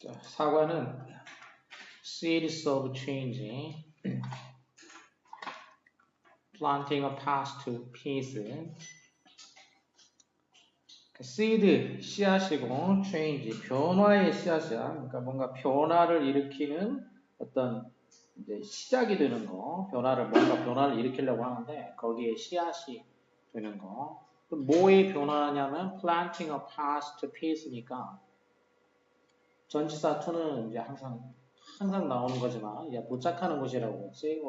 자, 사과는 seeds of change, planting a path to peace. seed, 씨앗이고 change, 변화의 씨앗이야. 그러니까 뭔가 변화를 일으키는 어떤 이제 시작이 되는 거, 뭔가 변화를 일으키려고 하는데 거기에 씨앗이 되는 거. 뭐의 변화냐면 planting a path to peace니까 전치사 to는 이제 항상 나오는 거지만 이제 도착하는 곳이라고 했지.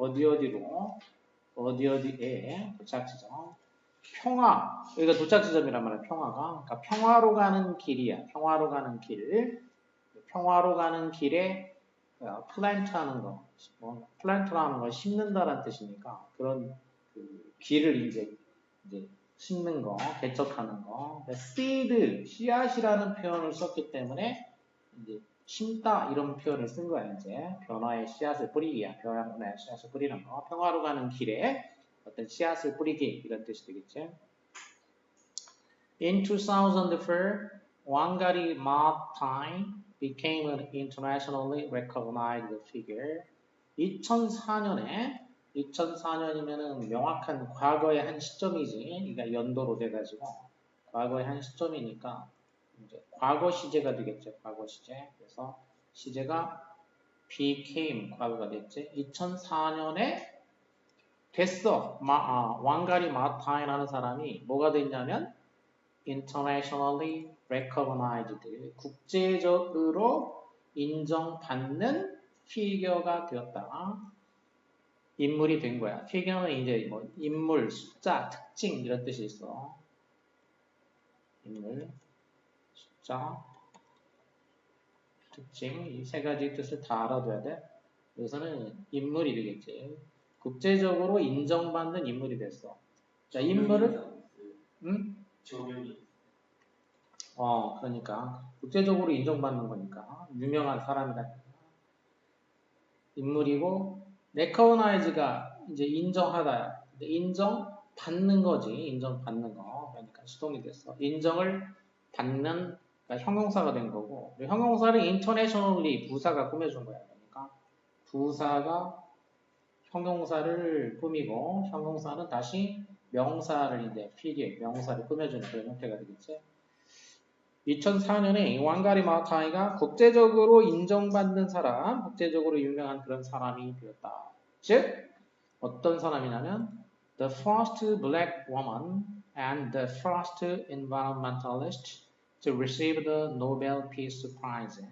어디에 도착 지점. 평화, 여기가 도착 지점이란 말이야. 평화가. 그러니까 평화로 가는 길이야. 평화로 가는 길에 플랜트하는 거, 플랜트라는 걸 심는다라는 뜻이니까 그런 그 길을 이제 심는 거, 개척하는 거. seed, 씨앗이라는 표현을 썼기 때문에 이제 심다 이런 표현을 쓴 거야. 이제 변화의 씨앗을 뿌리기야. 변화의 씨앗을 뿌리는 거. 평화로 가는 길에 어떤 씨앗을 뿌리기 이런 뜻이 되겠지. In 2004, Wangari Maathai became an internationally recognized figure. 2004년이면은 명확한 과거의 한 시점이지. 그러니까 연도로 돼가지고 과거의 한 시점이니까 이제 과거 시제가 되겠죠. 과거 시제. 그래서 시제가 became 과거가 됐지. 2004년에 됐어. 왕가리 마타이라는 사람이 뭐가 됐냐면 internationally recognized, 국제적으로 인정받는 피겨가 되었다. 인물이 된 거야. 피겨는 이제 뭐 인물, 숫자, 특징 이런 뜻이 있어. 인물, 숫자, 특징 이 세 가지 뜻을 다 알아둬야 돼. 여기서는 인물이 되겠지. 국제적으로 인정받는 인물이 됐어. 자, 인물을 그러니까 국제적으로 인정받는 거니까 유명한 사람이다. 인물이고 recognize가 이제 인정하다. 인정받는 거지. 인정받는 거. 그러니까 수동이 됐어. 인정을 받는 그러니까 형용사가 된 거고 형용사를 internationally 부사가 꾸며준 거야. 그러니까 부사가 형용사를 꾸미고 형용사는 다시 명사를 이제 명사를 꾸며주는 그런 형태가 되겠지. 2004년에 왕가리 마타이가 국제적으로 인정받는 사람, 국제적으로 유명한 그런 사람이 되었다. 즉, 어떤 사람이냐면 the first black woman and the first environmentalist to receive the Nobel Peace Prize.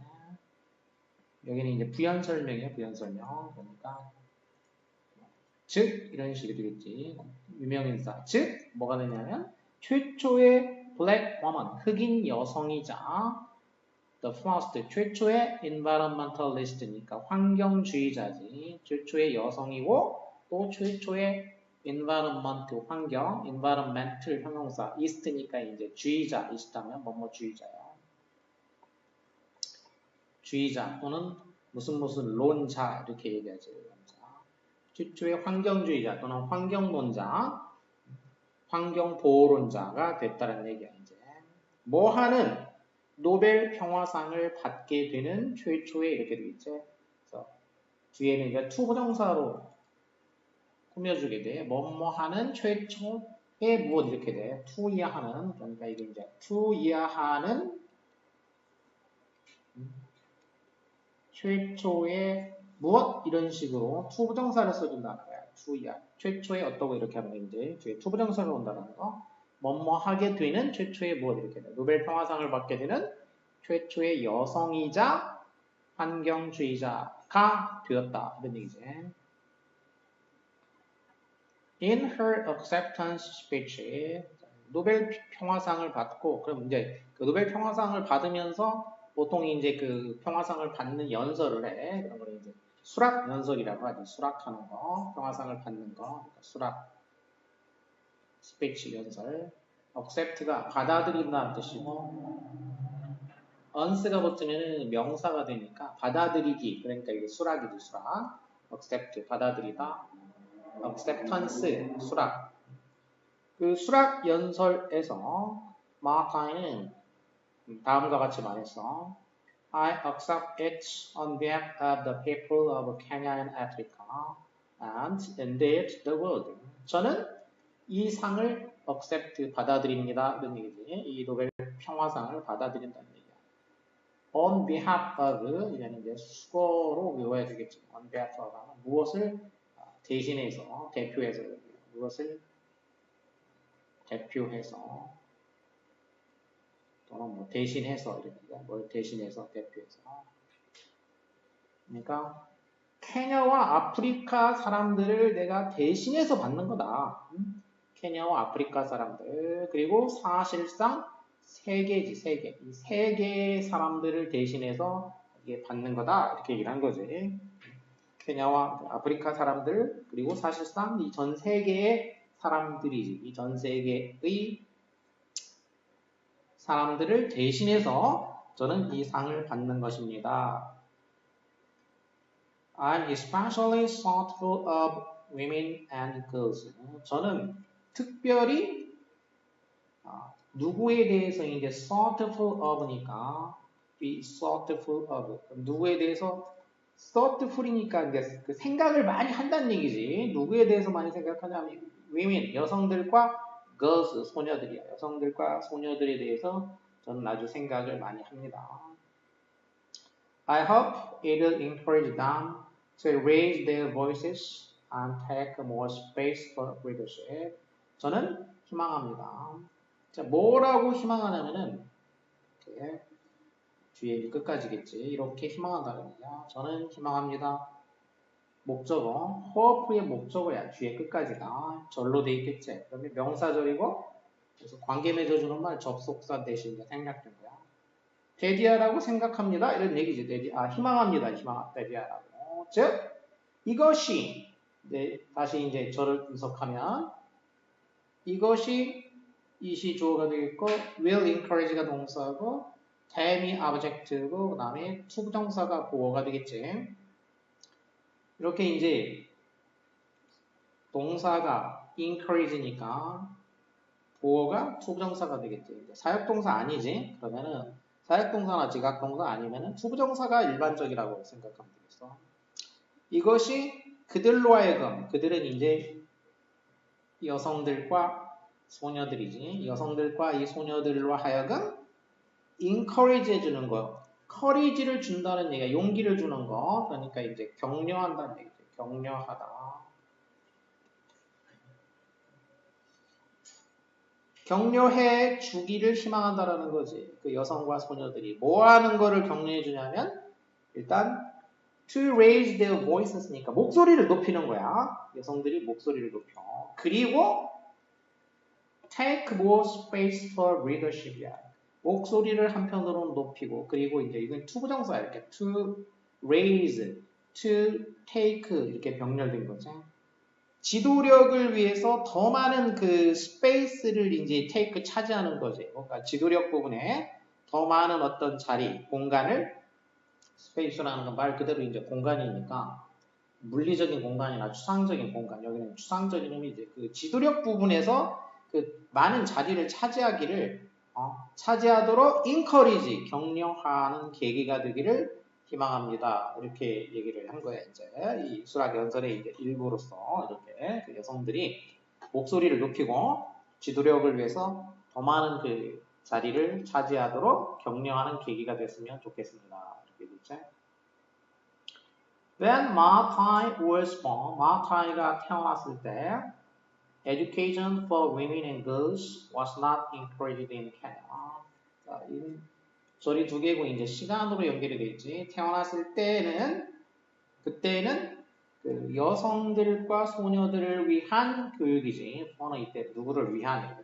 여기는 이제 부연 설명이에요. 부연 설명. 그러니까 즉 이런 식이 되겠지. 유명인사. 즉 뭐가 되냐면 최초의 black woman, 흑인 여성이자 the first, 최초의 environmentalist니까 환경주의자지. 최초의 여성이고 또 최초의 environment, 환경, environmental 형용사, ist니까 이제 주의자, ist하면 뭐뭐주의자요. 주의자 또는 무슨 론자 이렇게 얘기하죠. 최초의 환경주의자 또는 환경론자, 환경보호론자가 됐다는 얘기야. 이제 뭐 하는 노벨 평화상을 받게 되는 최초의 이렇게 되겠죠. 그래서 뒤에는 이제 투부정사로 꾸며주게 돼. 뭐뭐 하는 최초의 무엇 이렇게 돼. 투이하는 그러니까 이게 이제 투이하는 최초의 무엇 이런 식으로 투부정사를 써준다는 거야. 투이하 최초의 어떠고 이렇게 하면 이제 뒤에 투부정사가 온다는 거. 뭐뭐 하게 되는 최초의 무엇 이렇게 돼. 노벨 평화상을 받게 되는 최초의 여성이자 환경주의자가 되었다. 이런 얘기지. In her acceptance speech, 노벨 평화상을 받고, 그럼 이제 그 노벨 평화상을 받으면서 보통 이제 그 평화상을 받는 연설을 해. 그런 걸 이제 수락 연설이라고 하지. 수락하는 거, 평화상을 받는 거, 그러니까 수락, 스피치 연설. accept가 받아들인다는 뜻이고, once가 붙으면 명사가 되니까 받아들이기, 그러니까 이게 수락이지. 수락, accept 받아들이다, acceptance 수락. 그 수락 연설에서 마타이는 다음과 같이 말했어. I accept it on behalf of the people of Kenya and Africa and indeed the world. 저는 이 상을 accept 받아들입니다. 이런 얘기지. 이 노벨 평화상을 받아들인다는 얘기야. On behalf of 이는 이제 수거로 외워야 되겠지. On behalf of 무엇을 대신해서 대표해서 무엇을 대표해서 또는 뭐 대신해서 이런 얘기야. 뭘 대신해서 대표해서. 그러니까 케냐와 아프리카 사람들을 내가 대신해서 받는 거다. 케냐와 아프리카 사람들 그리고 사실상 세계지 세계 이 세계 사람들을 대신해서 이게 받는 거다 이렇게 얘기를 한 거지. 케냐와 아프리카 사람들 그리고 사실상 이 전 세계의 사람들이지 이 전 세계의 사람들을 대신해서 저는 이 상을 받는 것입니다. I'm especially thoughtful of women and girls. 저는 특별히 누구에 대해서 이제 thoughtful of니까 be thoughtful of 누구에 대해서 thoughtful이니까 이제 그 생각을 많이 한다는 얘기지. 누구에 대해서 많이 생각하냐면 women 여성들과 girls 소녀들이야. 여성들과 소녀들에 대해서 저는 아주 생각을 많이 합니다. I hope it will encourage them to raise their voices and take more space for leadership. 저는 희망합니다. 자, 뭐라고 희망하냐면은 이렇게 뒤에 끝까지겠지. 이렇게 희망한다는 얘기야. 저는 희망합니다. 목적어, hope의 목적어야. 뒤에 끝까지가 절로 돼 있겠지. 그러면 명사절이고 그래서 관계 맺어주는 말 접속사 대신 생략된 거야. 데디아라고 생각합니다. 이런 얘기지. 희망합니다. 데디아라고. 즉 이것이 다시 이제 저를 분석하면 이것이 이시 주어가 되겠고 will encourage가 동사고 dam이 object고 그 다음에 투부정사가 보어가 되겠지. 이렇게 이제 동사가 encourage니까 보어가 투부정사가 되겠지. 사역동사 아니지. 그러면은 사역동사나 지각동사 아니면은 투부정사가 일반적이라고 생각하면 되겠어. 이것이 그들로 하여금 그들은 이제 여성들과 소녀들이지. 여성들과 이 소녀들로 하여금 encourage 해주는 거. courage를 준다는 얘기야. 용기를 주는 거. 그러니까 이제 격려한다는 얘기죠. 격려하다. 격려해 주기를 희망한다라는 거지. 그 여성과 소녀들이 뭐 하는 거를 격려해 주냐면 일단 to raise their voices니까 목소리를 높이는 거야. 여성들이 목소리를 높여. 그리고 take more space for leadership이야. 목소리를 한편으로는 높이고 그리고 이제 이건 투부정사야. 이렇게 to raise, to take 이렇게 병렬된 거지. 지도력을 위해서 더 많은 그 스페이스를 이제 take 차지하는 거지. 그러니까 지도력 부분에 더 많은 어떤 자리, 공간을 스페이스라는 건 말 그대로 이제 공간이니까 물리적인 공간이나 추상적인 공간 여기는 추상적인 의미지. 그 지도력 부분에서 그 많은 자리를 차지하기를 차지하도록 encourage 격려하는 계기가 되기를 희망합니다. 이렇게 얘기를 한 거예요. 이제 이 수락 연설의 이제 일부로서 이렇게 그 여성들이 목소리를 높이고 지도력을 위해서 더 많은 그 자리를 차지하도록 격려하는 계기가 됐으면 좋겠습니다. 이렇게 됐죠. When Matai was born, 마타이가 태어났을 때 Education for women and girls was not encouraged in Kenya. 자, 이 절이 두 개고 이제 시간으로 연결이 되어 있지. 태어났을 때는 그때는 그 여성들과 소녀들을 위한 교육이지. for 이때 누구를 위한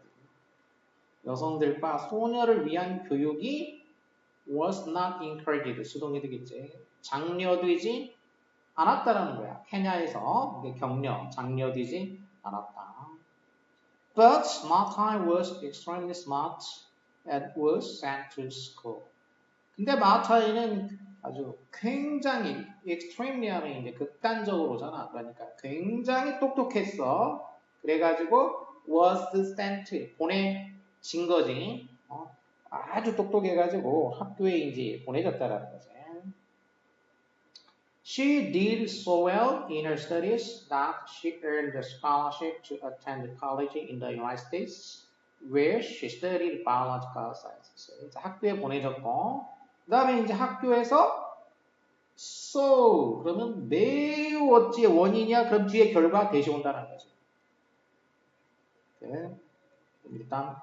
여성들과 소녀를 위한 교육이 was not encouraged 수동이 되겠지. 장려되지 않았다라는 거야. 케냐에서 이게 격려, 장려되지 않았다. But Matai was extremely smart and was sent to school. 근데 마타이는 아주 굉장히 extremely 하면 이제 극단적으로잖아. 그러니까 굉장히 똑똑했어. 그래가지고 was sent 보내진 거지. 아주 똑똑해가지고 학교에 이제 보내졌다라는 거지. She did so well in her studies that she earned a scholarship to attend college in the United States, where she studied biological sciences. 학교에 보내졌고, 그 다음에 이제 학교에서 so 그러면 매우 어찌의 원인이야? 그럼 뒤에 결과 대시 온다는 거지. 네. 일단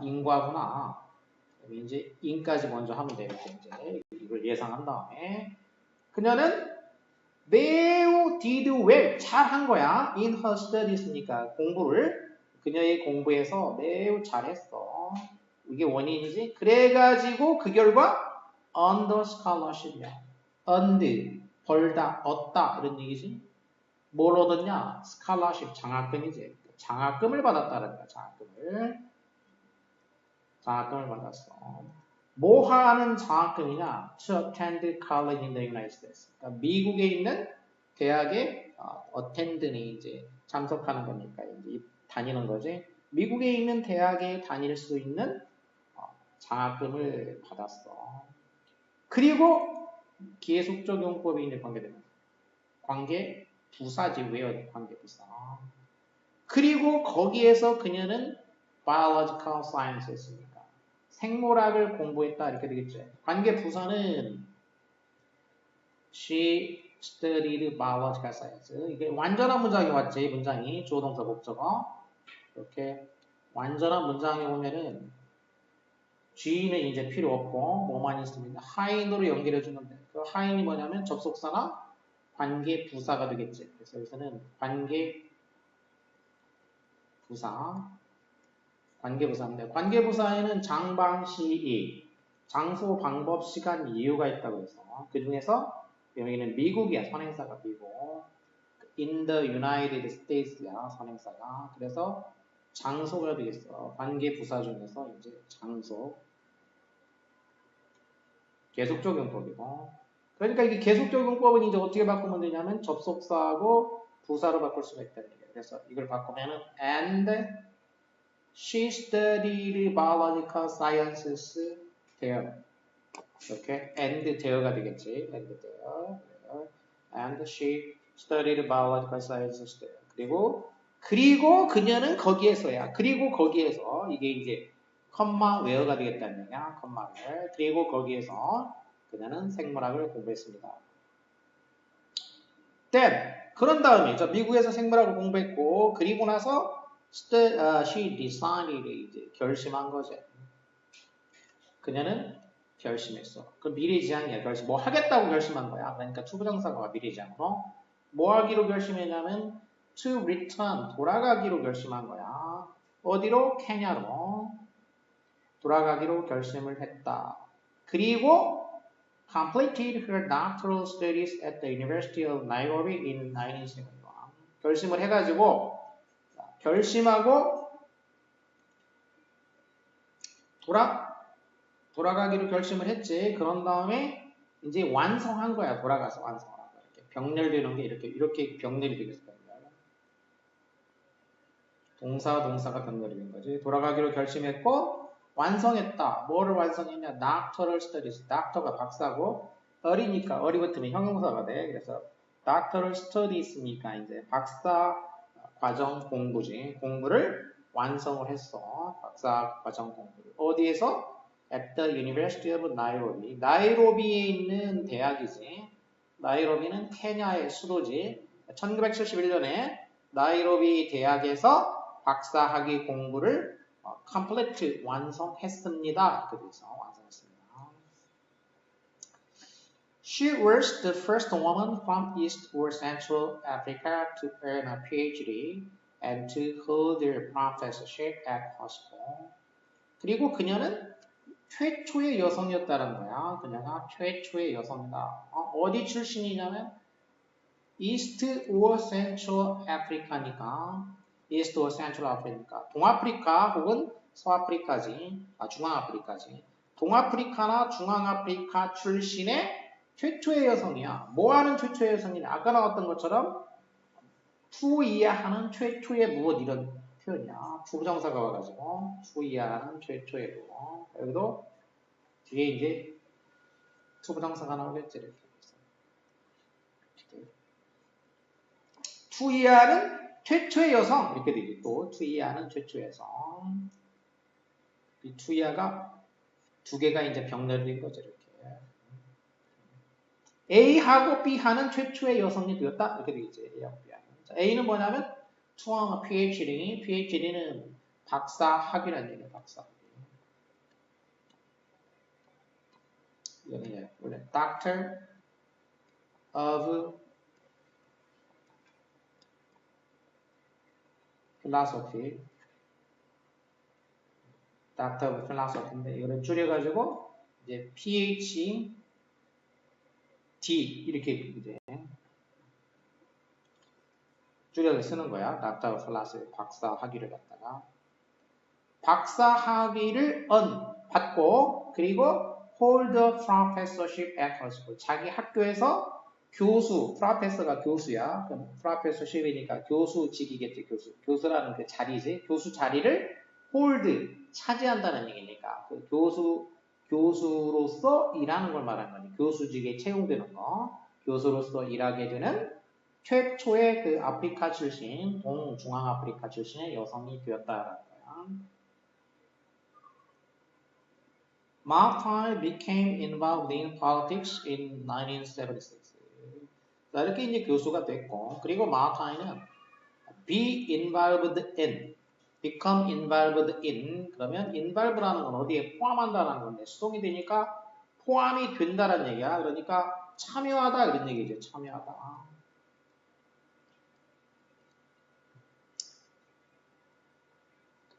인과구나. 이제 인까지 먼저 하면 되겠죠. 이제 이걸 예상한 다음에 그녀는 매우 did well 잘한 거야. In her studies니까 공부를 그녀의 공부에서 매우 잘했어. 이게 원인이지. 그래가지고 그 결과 under scholarship이야. earned 벌다 얻다 이런 얘기지. 뭘 얻었냐? scholarship 장학금이지. 장학금을 받았다는 거야. 장학금을 받았어. 뭐 하는 장학금이냐? To attend college in the United States. 그러니까 미국에 있는 대학에 attend는 이제 참석하는 거니까 이제 다니는 거지. 미국에 있는 대학에 다닐 수 있는 장학금을 받았어. 그리고 계속적 용법이 이제 관계됩니다. 관계 부사지 왜요? 관계 부사. 그리고 거기에서 그녀는 biological science였으니까 생물학을 공부했다 이렇게 되겠죠. 관계 부사는 she studied biological science. 이게 완전한 문장이 왔지. 문장이 주어동사 목적어. 이렇게 완전한 문장이 오면은 G는 이제 필요 없고 뭐만 있으면 하인으로 연결해 주면 돼. 그 하인이 뭐냐면 접속사나 관계 부사가 되겠지. 그래서 여기서는 관계 부사인데 관계 부사에는 장, 방, 시, 이 장소, 방법, 시간, 이유가 있다고 해서 그 중에서 여기는 미국이야. 선행사가 미국. In the United States야. 선행사가. 그래서 장소가 되겠어. 관계 부사 중에서 이제 장소. 계속적 용법이고. 그러니까 이게 계속적 용법은 이제 어떻게 바꾸면 되냐면 접속사하고 부사로 바꿀 수가 있다는 얘기예요. 그래서 이걸 바꾸면은 and she studied biological sciences there. 이렇게 and there가 되겠지. and there. and she studied biological sciences there. 그리고 그녀는 거기에서야. 그리고 거기에서 이게 이제 컴마 웨어가 되겠다는 얘기야. 컴마를. 그리고 거기에서 그녀는 생물학을 공부했습니다. Then 그런 다음에 미국에서 생물학을 공부했고 그리고 나서 she decided 이제 결심한 거지. 그녀는 결심했어. 그 미래지향이야. 결심. 뭐 하겠다고 결심한 거야. 그러니까 투부정사가 미래지향으로 뭐 하기로 결심했냐면 to return 돌아가기로 결심한 거야. 어디로? 케냐로 돌아가기로 결심을 했다. 그리고 completed her doctoral studies at the University of Nairobi in 1971. 결심을 해가지고 결심하고 돌아가기로 결심을 했지. 그런 다음에 이제 완성한 거야. 돌아가서 완성을 한 거야. 이렇게 병렬되는 게 이렇게 병렬이 되겠어요. 동사가 병렬이 된 거지. 돌아가기로 결심했고 완성했다. 뭐를 완성했냐? doctoral studies. doctor가 박사고 어리니까 어리 붙으면 형용사가 돼. 그래서 doctoral studies니까 이제 박사 과정 공부지. 공부를 완성을 했어. 박사 과정 공부를. 어디에서? At the University of Nairobi. 나이로비에 있는 대학이지. 나이로비는 케냐의 수도지. 1971년에 나이로비 대학에서 박사학위 공부를 complete 완성했습니다. 이렇게 돼서 완성했습니다. She was the first woman from East or Central Africa to earn a PhD and to hold a professorship at her school. 그리고 그녀는 최초의 여성이었다는 거야. 그녀가 최초의 여성이다. 어디 출신이냐면 East or Central Africa니까 East or Central Africa니까 동아프리카 혹은 서아프리카지, 중앙아프리카지. 동아프리카나 중앙아프리카 출신의 최초의 여성이야. 뭐하는 최초의 여성이냐? 아까 나왔던 것처럼 투이야하는 최초의 무엇 이런 표현이야. 부정사가 와가지고 투이하는 최초에도 여기도 뒤에 이제 투부정사가 나오겠지 이렇게. 투이하는 최초의 여성 이렇게 되지. 또 투이하는 최초의 여성. 이 투이하가 두 개가 이제 병렬된 거죠 이렇게. A하고 B하는 최초의 여성이 되었다 이렇게 되겠지. A하고 B하는. 자, A는 뭐냐면 투어가 PhD는 박사학위라는 얘기예요. 박사학위. 이거는 원래 Doctor of Philosophy, Doctor of Philosophy인데 이거를 줄여가지고 이제 PhD 이렇게 이제 줄여서 쓰는 거야. Doctor of Philosophy 박사 학위를 갖다가 박사 학위를 받고 그리고 hold a professorship at her school. 자기 학교에서 교수, 프로페서가 교수야. 그럼 프로페서십이니까 교수직이겠지, 교수. 교수라는 그 자리지. 교수 자리를 hold, 차지한다는 얘기니까. 그 교수로서 일하는 걸 말하는 거니. 교수직에 채용되는 거. 교수로서 일하게 되는 최초의 그 아프리카 출신, 동중앙아프리카 출신의 여성이 되었다라는 거야. Martha became involved in politics in 1976. 자, 이렇게 이제 교수가 됐고, 그리고 마타이는 be involved in, become involved in, 그러면 involve라는 건 어디에 포함한다는 건데, 수동이 되니까 포함이 된다는 얘기야. 그러니까 참여하다 이런 얘기죠. 참여하다.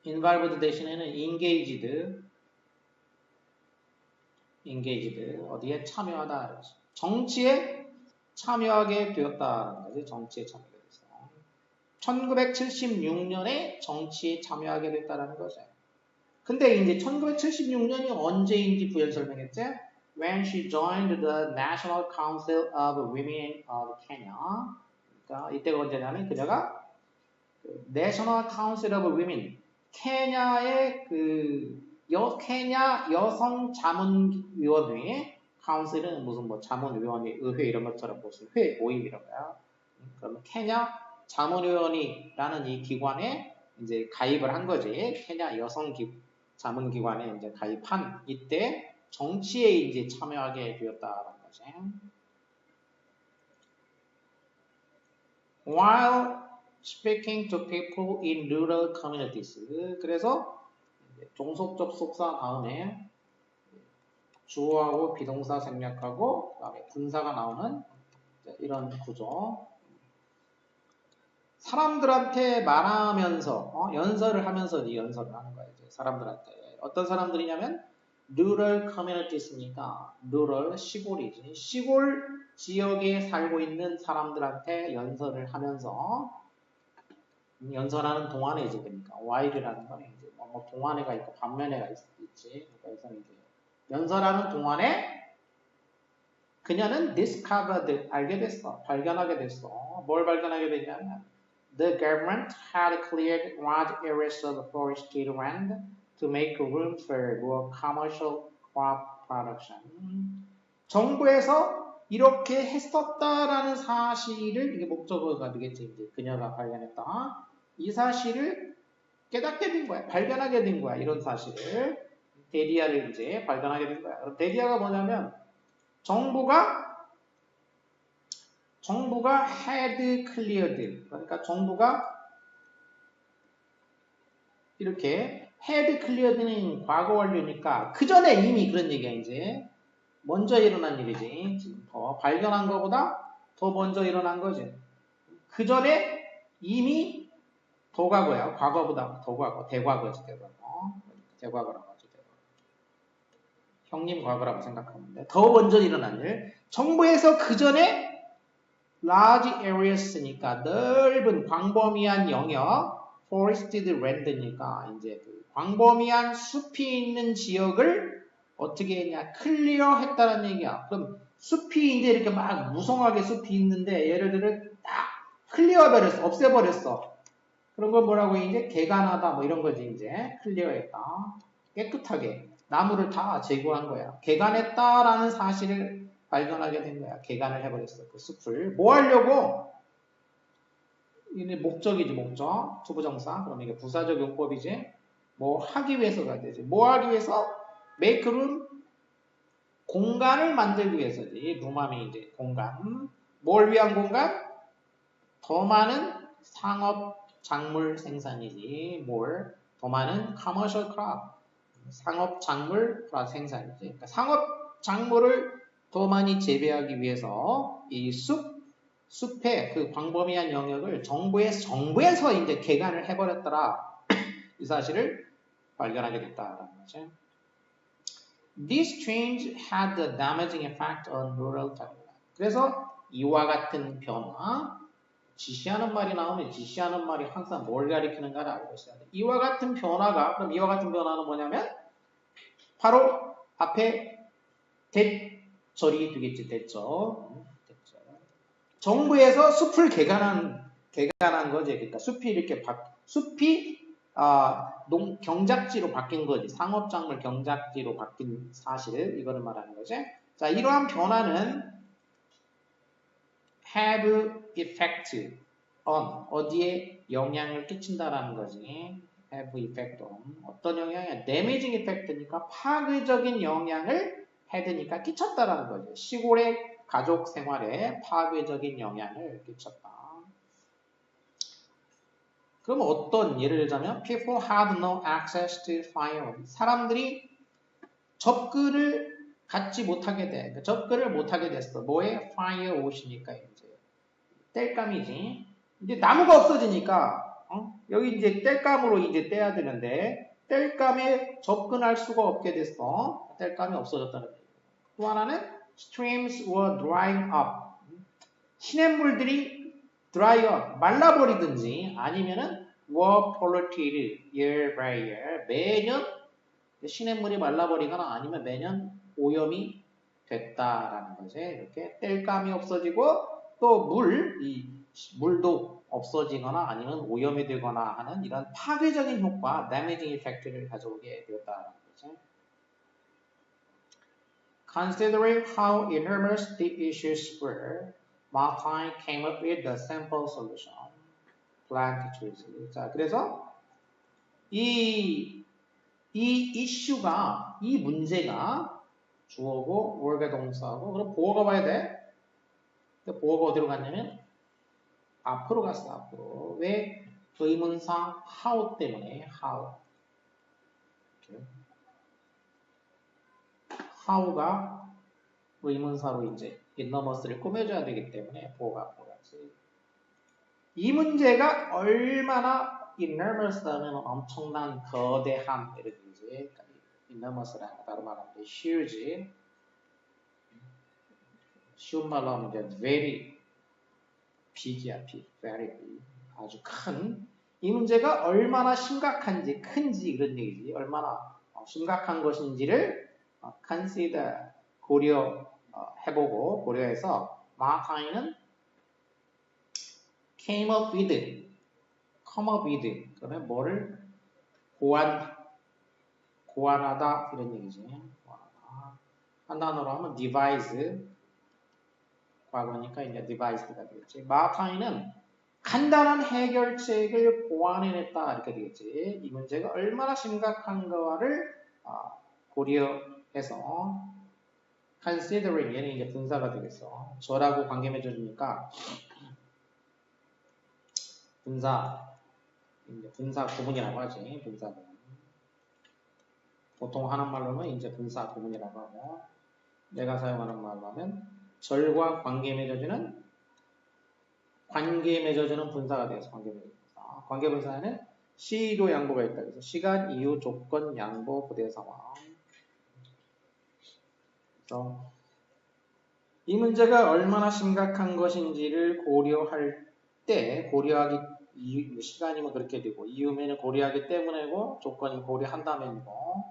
involved 대신에는 engaged 어디에 참여하다. 정치에 참여하게 되었다는 거지. 정치에 참여하게 됐어. 1976년에 정치에 참여하게 됐다는 거죠. 근데 이제 1976년이 언제인지 부연 설명했지? When she joined the National Council of Women of Kenya. 그러니까 이때가 언제냐면 그녀가 National Council of Women, 케냐의 케냐 여성 자문위원회, 카운슬은 무슨 뭐 자문위원회, 의회 이런 것처럼 무슨 회, 모임 이런 거야. 그러면 케냐 자문위원회라는 이 기관에 이제 가입을 한 거지. 케냐 여성 자문기관에 이제 가입한 이때 정치에 이제 참여하게 되었다는 거지. While speaking to people in rural communities. 그래서 종속 접속사 다음에 주어하고 비동사 생략하고 그다음에 분사가 나오는 이런 구조. 사람들한테 말하면서 연설을 하면서 연설을 하는 거예요. 사람들한테. 어떤 사람들이냐면 rural communities니까 rural 시골이지. 시골 지역에 살고 있는 사람들한테 연설을 하면서 연설하는 동안에 이제 그러니까 while이라는 건 이제 뭐 동안에가 있고 반면에가 있지. 그래서 이제 연설하는 동안에 그녀는 discovered 알게 됐어. 발견하게 됐어. 뭘 발견하게 됐냐면 the government had cleared large areas of forested land to make room for more commercial crop production. 정부에서 이렇게 했었다라는 사실을 이게 목적어가 되겠지. 이제 그녀가 발견했다. 이 사실을 깨닫게 된 거야. 발견하게 된 거야. 이런 사실을. 데리아를 이제 발견하게 된 거야. 그럼 데리아가 뭐냐면 정부가 had cleared. 그러니까 정부가 이렇게 had cleared는 과거 완료니까 그 전에 이미 그런 얘기야. 이제 먼저 일어난 일이지. 지금 더 발견한 것보다 더 먼저 일어난 거지. 그 전에 이미 더 과거야. 과거보다 더 과거. 대과거지. 대과거라고 하죠. 형님 과거라고 생각하면 돼. 더 먼저 일어난 일. 정부에서 그 전에 large areas니까 넓은 광범위한 영역, forested land니까 이제 그 광범위한 숲이 있는 지역을 어떻게 했냐? 클리어 했다는 얘기야. 그럼 숲이 이제 이렇게 막 무성하게 숲이 있는데 예를 들어 딱 클리어 버렸어. 없애버렸어. 그런 걸 뭐라고 해? 이제 개간하다 뭐 이런 거지 이제 클리어했다. 깨끗하게 나무를 다 제거한 거야. 개간했다라는 사실을 발견하게 된 거야. 개간을 해버렸어. 그 숲을. 뭐 하려고? 이게 목적이지 목적. 투부정사. 그럼 이게 부사적 용법이지. 뭐 하기 위해서가 되지. 뭐 하기 위해서? make room 공간을 만들기 위해서지. 룸하면 이제 공간. 뭘 위한 공간? 더 많은 상업 작물 생산이지. 뭘? 더 많은 commercial crop. 상업 작물 생산이지. 그러니까 상업 작물을 더 많이 재배하기 위해서 이 숲의 그 광범위한 영역을 정부에서 이제 개간을 해버렸더라. 이 사실을 발견하게 됐다라는 거죠. This change had a damaging effect on rural development. 그래서 이와 같은 변화, 지시하는 말이 나오면 지시하는 말이 항상 뭘 가리키는가를 알고 있어야 돼. 이와 같은 변화가, 그럼 이와 같은 변화는 뭐냐면 바로 앞에 대절이 되겠지. 대절. 정부에서 숲을 개간한 거지. 그러니까 숲이 이렇게 경작지로 바뀐 거지. 상업작물 경작지로 바뀐 사실, 이거를 말하는 거지. 자, 이러한 변화는 have effect on, 어디에 영향을 끼친다라는 거지. have effect on. 어떤 영향이야? damaging effect니까 파괴적인 영향을 had니까 끼쳤다라는 거지. 시골의 가족 생활에 파괴적인 영향을 끼쳤다. 그럼 어떤, 예를 들자면 people had no access to firewood. 사람들이 접근을 갖지 못하게 돼. 그러니까 접근을 못하게 됐어. 뭐에? firewood이니까 이제 땔감이지. 이제 나무가 없어지니까 여기 이제 땔감으로 이제 떼야 되는데 땔감에 접근할 수가 없게 됐어. 땔감이 없어졌다는 얘기예요. 또 하나는 streams were drying up. 시냇물들이 dry up, 말라버리든지 아니면은 were polluted year by year. 매년 시냇물이 말라버리거나 아니면 매년 오염이 됐다라는 거지. 이렇게 땔감이 없어지고 또 물도 없어지거나 아니면 오염이 되거나 하는 이런 파괴적인 효과, damaging effect를 가져오게 되었다는 거죠. Considering how enormous the issues were, Martin came up with the simple solution. Plant trees. 자, 그래서 이 이슈가, 이 문제가 주어고 월계 동사고, 그럼 보어가 와야 돼. 근데 보어가 어디로 갔냐면 앞으로 갔어. 앞으로. 왜? 의문사 how 때문에. how. how가 의문사로 이제 enormous를 꾸며줘야 되기 때문에 보어가 앞으로 갔지. 이 문제가 얼마나 enormous라면 엄청난 거대한 이런 이제 enormous라는 거 다른 말하면 huge. 쉬운 말로 하면 이제 very big이야, big, very big. 아주 큰. 이 문제가 얼마나 심각한지, 큰지 이런 얘기지. 얼마나 심각한 것인지를 consider, 고려해보고 고려해서 마하타이는 came up with, come up with, 그러면 뭐를 고안하다 이런 얘기지. 고안하다. 한 단어로 하면 devise, 과거니까 이제 devised가 되겠지. 마하타이는 간단한 해결책을 고안해냈다 이렇게 되겠지. 이 문제가 얼마나 심각한가를 고려해서 considering, 얘는 이제 분사가 되겠어. 저라고 관계 맺어주니까 분사 구문이라고 하지. 분사 구문. 보통 하는 말로는 이제 분사 구문이라고 하고, 내가 사용하는 말로 하면 절과 관계 맺어주는 분사가 되어서 관계 맺어주는 분사. 관계 분사에는 시도 양보가 있다. 그래서 시간, 이유, 조건, 양보, 부대 상황. 그래서 이 문제가 얼마나 심각한 것인지를 고려할 때, 시간이면 그렇게 되고, 이유면은 고려하기 때문에고, 조건이 고려한다면이고,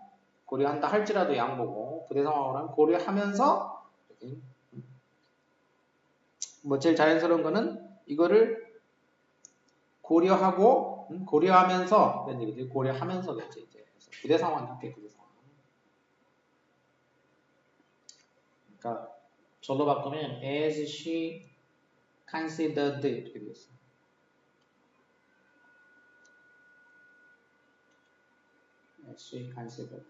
고려한다 할지라도 양보고, 부대 상황으로 하면 고려하면서, 뭐 제일 자연스러운 거는 이거를 고려하고 고려하면서 이런 얘기들 고려하면서겠지 이제 부대 상황 할게 부대 상황. 그러니까 절로 바꾸면 as she considered 이렇게 되겠어. as she considered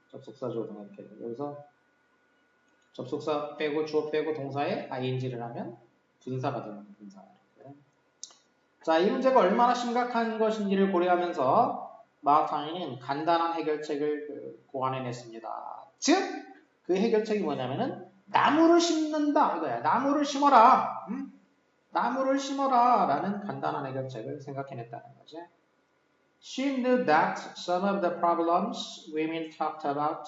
접속사 조동 이렇게 돼. 여기서 접속사 빼고 주어 빼고 동사에 ing를 하면 분사가 되는 분사. 이렇게. 자, 이 문제가 얼마나 심각한 것인지를 고려하면서 마하타이는 간단한 해결책을 고안해냈습니다. 즉, 그 해결책이 뭐냐면은 나무를 심는다 이거야. 나무를 심어라. 나무를 심어라 라는 간단한 해결책을 생각해냈다는 거지. She knew that some of the problems women talked about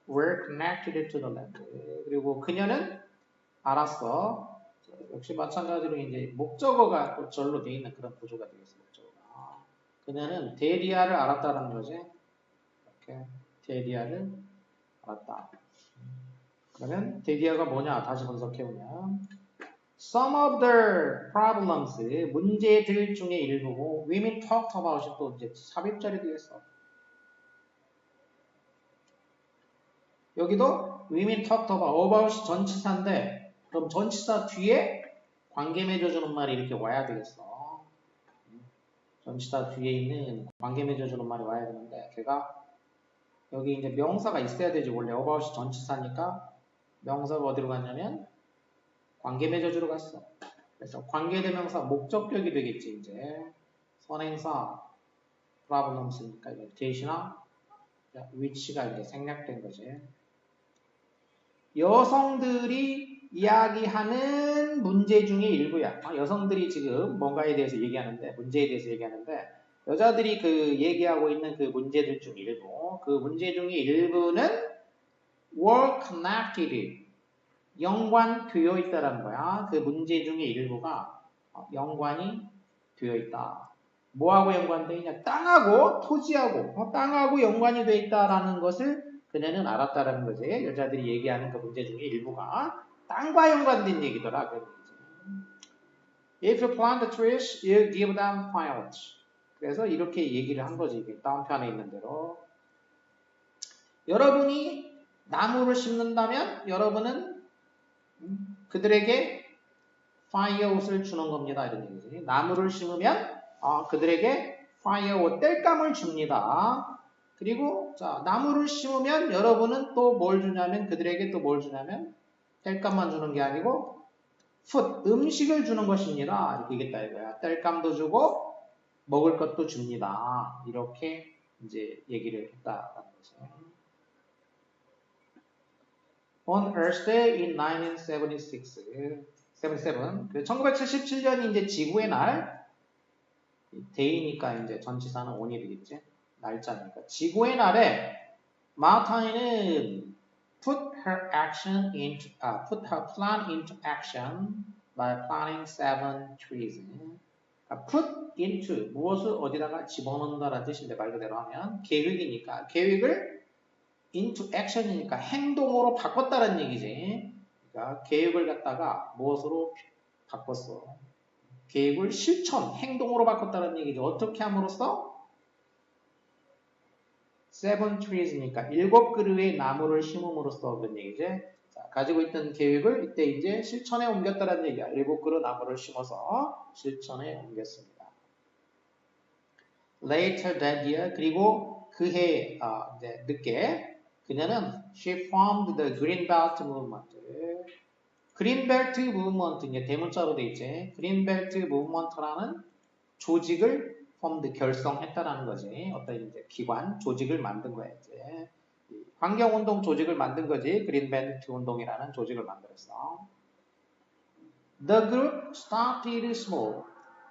were connected to the land. 그리고 그녀는 알았어. 역시 마찬가지로 이제 목적어가 또 절로 되어 있는 그런 구조가 되겠어. 목적어가. 그녀는 데리아를 알았다는 거지. 이렇게 데리아를 알았다. 그러면 데리아가 뭐냐? 다시 분석해보면 Some of the problems, 문제들 중에 일부고 women talked about이 또 이제 삽입절이 되겠어. 여기도 women talked about이 전치사인데 그럼 전치사 뒤에 관계 맺어주는 말이 이렇게 와야 되겠어. 전치사 뒤에 있는 관계 맺어주는 말이 와야 되는데 걔가 여기 이제 명사가 있어야 되지. 원래 about이 전치사니까 명사가 어디로 갔냐면 관계 맺어주러 갔어. 그래서 관계대명사 목적격이 되겠지. 이제 선행사 problems니까 이제 대시나 which가 이제 생략된 거지. 여성들이 이야기하는 문제 중에 일부야. 여성들이 지금 뭔가에 대해서 얘기하는데, 문제에 대해서 얘기하는데, 여자들이 그 얘기하고 있는 그 문제들 중 일부, 그 문제 중에 일부는 were connected, 연관되어 있다라는 거야. 그 문제 중에 일부가 연관이 되어 있다. 뭐하고 연관되어 있냐? 땅하고 토지하고, 땅하고 연관이 되어 있다라는 것을 그녀는 알았다라는 거지. 여자들이 얘기하는 그 문제 중에 일부가 땅과 연관된 얘기더라. 그런 얘기지. If you plant the trees, you give them foliage. 그래서 이렇게 얘기를 한 거지. 다음 편에 있는 대로. 여러분이 나무를 심는다면 여러분은 그들에게 firewood을 주는 겁니다. 이런 얘기지. 나무를 심으면 그들에게 firewood, 땔감을 줍니다. 그리고 자 나무를 심으면 여러분은 또 뭘 주냐면 그들에게 또 뭘 주냐면 땔감만 주는 게 아니고 food, 음식을 주는 것입니다. 이렇게 얘기했다 이거야. 땔감도 주고 먹을 것도 줍니다. 이렇게 이제 얘기를 했다라는 거죠. On Earth Day in 1977, 1977년이 이제 지구의 날, 데이니까 이제 전치사는 on이 되겠지. 날짜니까. 지구의 날에 마타이는 put her plan into action by planting 7 trees. put into 무엇을 어디다가 집어넣는다라는 뜻인데 말 그대로 하면 계획이니까 계획을 into action이니까 행동으로 바꿨다는 얘기지. 그러니까 계획을 갖다가 무엇으로 바꿨어? 계획을 실천, 행동으로 바꿨다는 얘기죠. 어떻게 함으로써? 7 trees니까 7 그루의 나무를 심음으로써 그런 얘기지. 자, 가지고 있던 계획을 이때 이제 실천에 옮겼다는 얘기야. 7 그루 나무를 심어서 실천에 옮겼습니다. Later that year, 그리고 그해 이제 늦게 그녀는 she formed the Greenbelt Movement. Greenbelt Movement 이제 대문자로 돼 있지. Greenbelt Movement라는 조직을 formed 결성했다라는 거지. 어떤 이제 기관 조직을 만든 거야 이제. 환경운동 조직을 만든 거지. Greenbelt 운동이라는 조직을 만들었어. The group started small.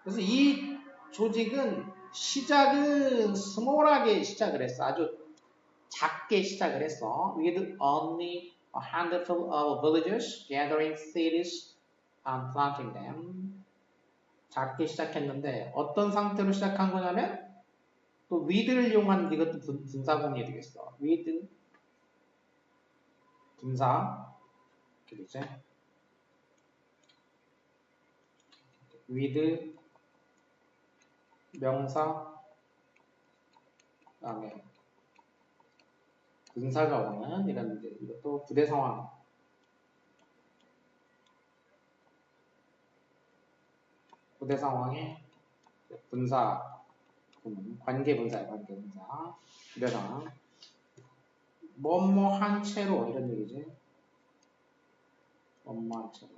그래서 이 조직은 시작은 small하게 시작을 했어. 아주 작게 시작을 했어. With only a handful of villagers gathering seeds and planting them. 작게 시작했는데 어떤 상태로 시작한 거냐면 또 with를 이용한 이것도 분사구문이 되겠어. with 분사 이렇게 되지. with 명사, 그다음에 분사가 오는 이런 이것도 부대 상황. 부대 상황에 분사, 관계 분사예요. 관계 분사. 부대 상황. 뭐뭐 한 채로 이런 얘기지. 뭐뭐 한 채로.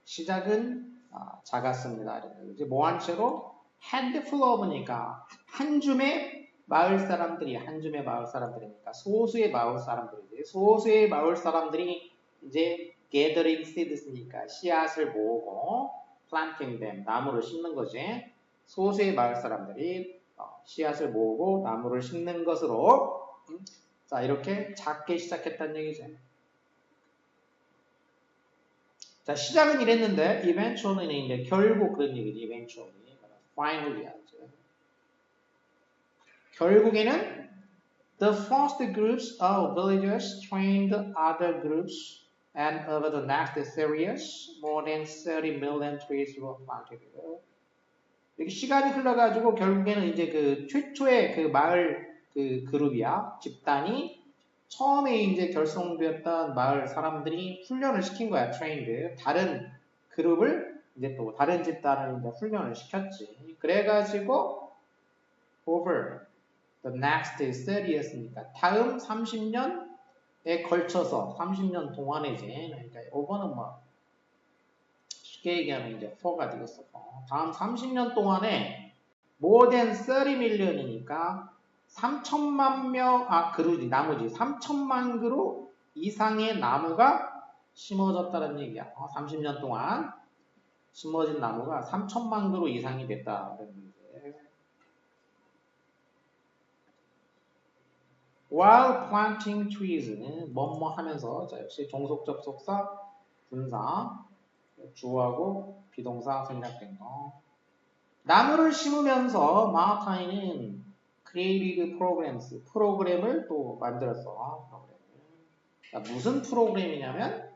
시작은 작았습니다. 이제 뭐 한 채로 handful of니까 한 줌의 마을 사람들이니까 소수의 마을 사람들이지. 소수의 마을 사람들이 이제 gathering seeds니까 씨앗을 모으고 planting them 나무를 심는 거지. 소수의 마을 사람들이 씨앗을 모으고 나무를 심는 것으로 자 이렇게 작게 시작했다는 얘기죠. 자, 시작은 이랬는데, eventually는 이제 결국 그런 얘기지, eventually. finally 하죠. 결국에는 the first groups of villagers trained other groups and over the next series, more than 30 million trees were planted. 이렇게 시간이 흘러가지고 결국에는 이제 그 최초의 그 마을 그 그룹이야, 집단이 처음에 이제 결성되었던 마을 사람들이 훈련을 시킨 거야, trained. 다른 그룹을 이제 또 다른 집단을 이제 훈련을 시켰지. 그래가지고 over the next 30였으니까 다음 30년에 걸쳐서 30년 동안이지. 그러니까 over는 뭐 쉽게 얘기하면 이제 for가 되겠어. 다음 30년 동안에 more than 30 million이니까 3천만 명, 그루지, 나무지. 3천만 그루 이상의 나무가 심어졌다는 얘기야. 30년 동안 심어진 나무가 3천만 그루 이상이 됐다. While planting trees는 뭐뭐 하면서, 자, 역시 종속 접속사, 분사, 주어하고 비동사 생략된 거. 나무를 심으면서 마하타이는 created programs, 프로그램을 또 만들었어. 자, 무슨 프로그램이냐면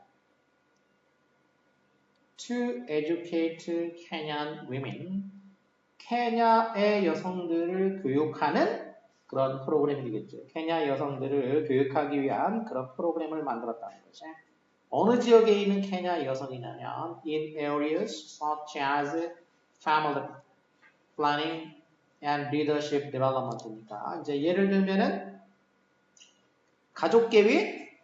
to educate Kenyan women, 케냐의 여성들을 교육하는 그런 프로그램이 되겠죠. 케냐 여성들을 교육하기 위한 그런 프로그램을 만들었다는 거죠. 어느 지역에 있는 케냐 여성이냐면 in areas such as family planning and leadership development니까 이제 예를 들면은 가족 계획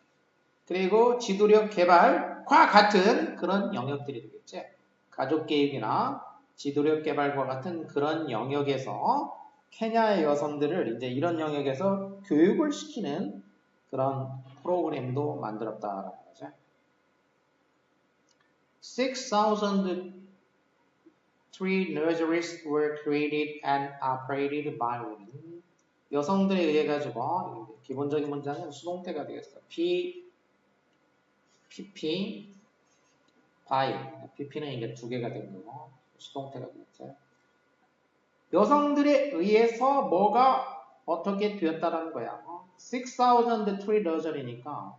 그리고 지도력 개발과 같은 그런 영역들이 되겠죠. 가족 계획이나 지도력 개발과 같은 그런 영역에서 케냐의 여성들을 이제 이런 영역에서 교육을 시키는 그런 프로그램도 만들었다라는 거죠. 6,000 tree nurseries were created and operated by women. 여성들에 의해 가지고 기본적인 문장은 수동태가 되겠어. PP, by. PP는 이게 두 개가 된 거고 수동태가 되겠죠. 여성들에 의해서 뭐가 어떻게 되었다라는 거야. 6,000 tree nursery니까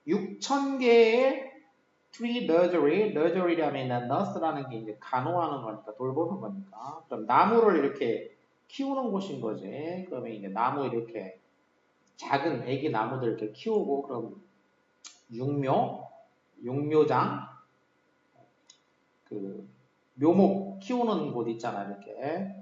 6,000개의 tree nursery, nursery라면 nurse라는 게 이제 간호하는 거니까 돌보는 거니까 그럼 나무를 이렇게 키우는 곳인 거지. 그러면 이제 나무 이렇게 작은 애기 나무들 이렇게 키우고 그럼 육묘장 그 묘목 키우는 곳 있잖아 이렇게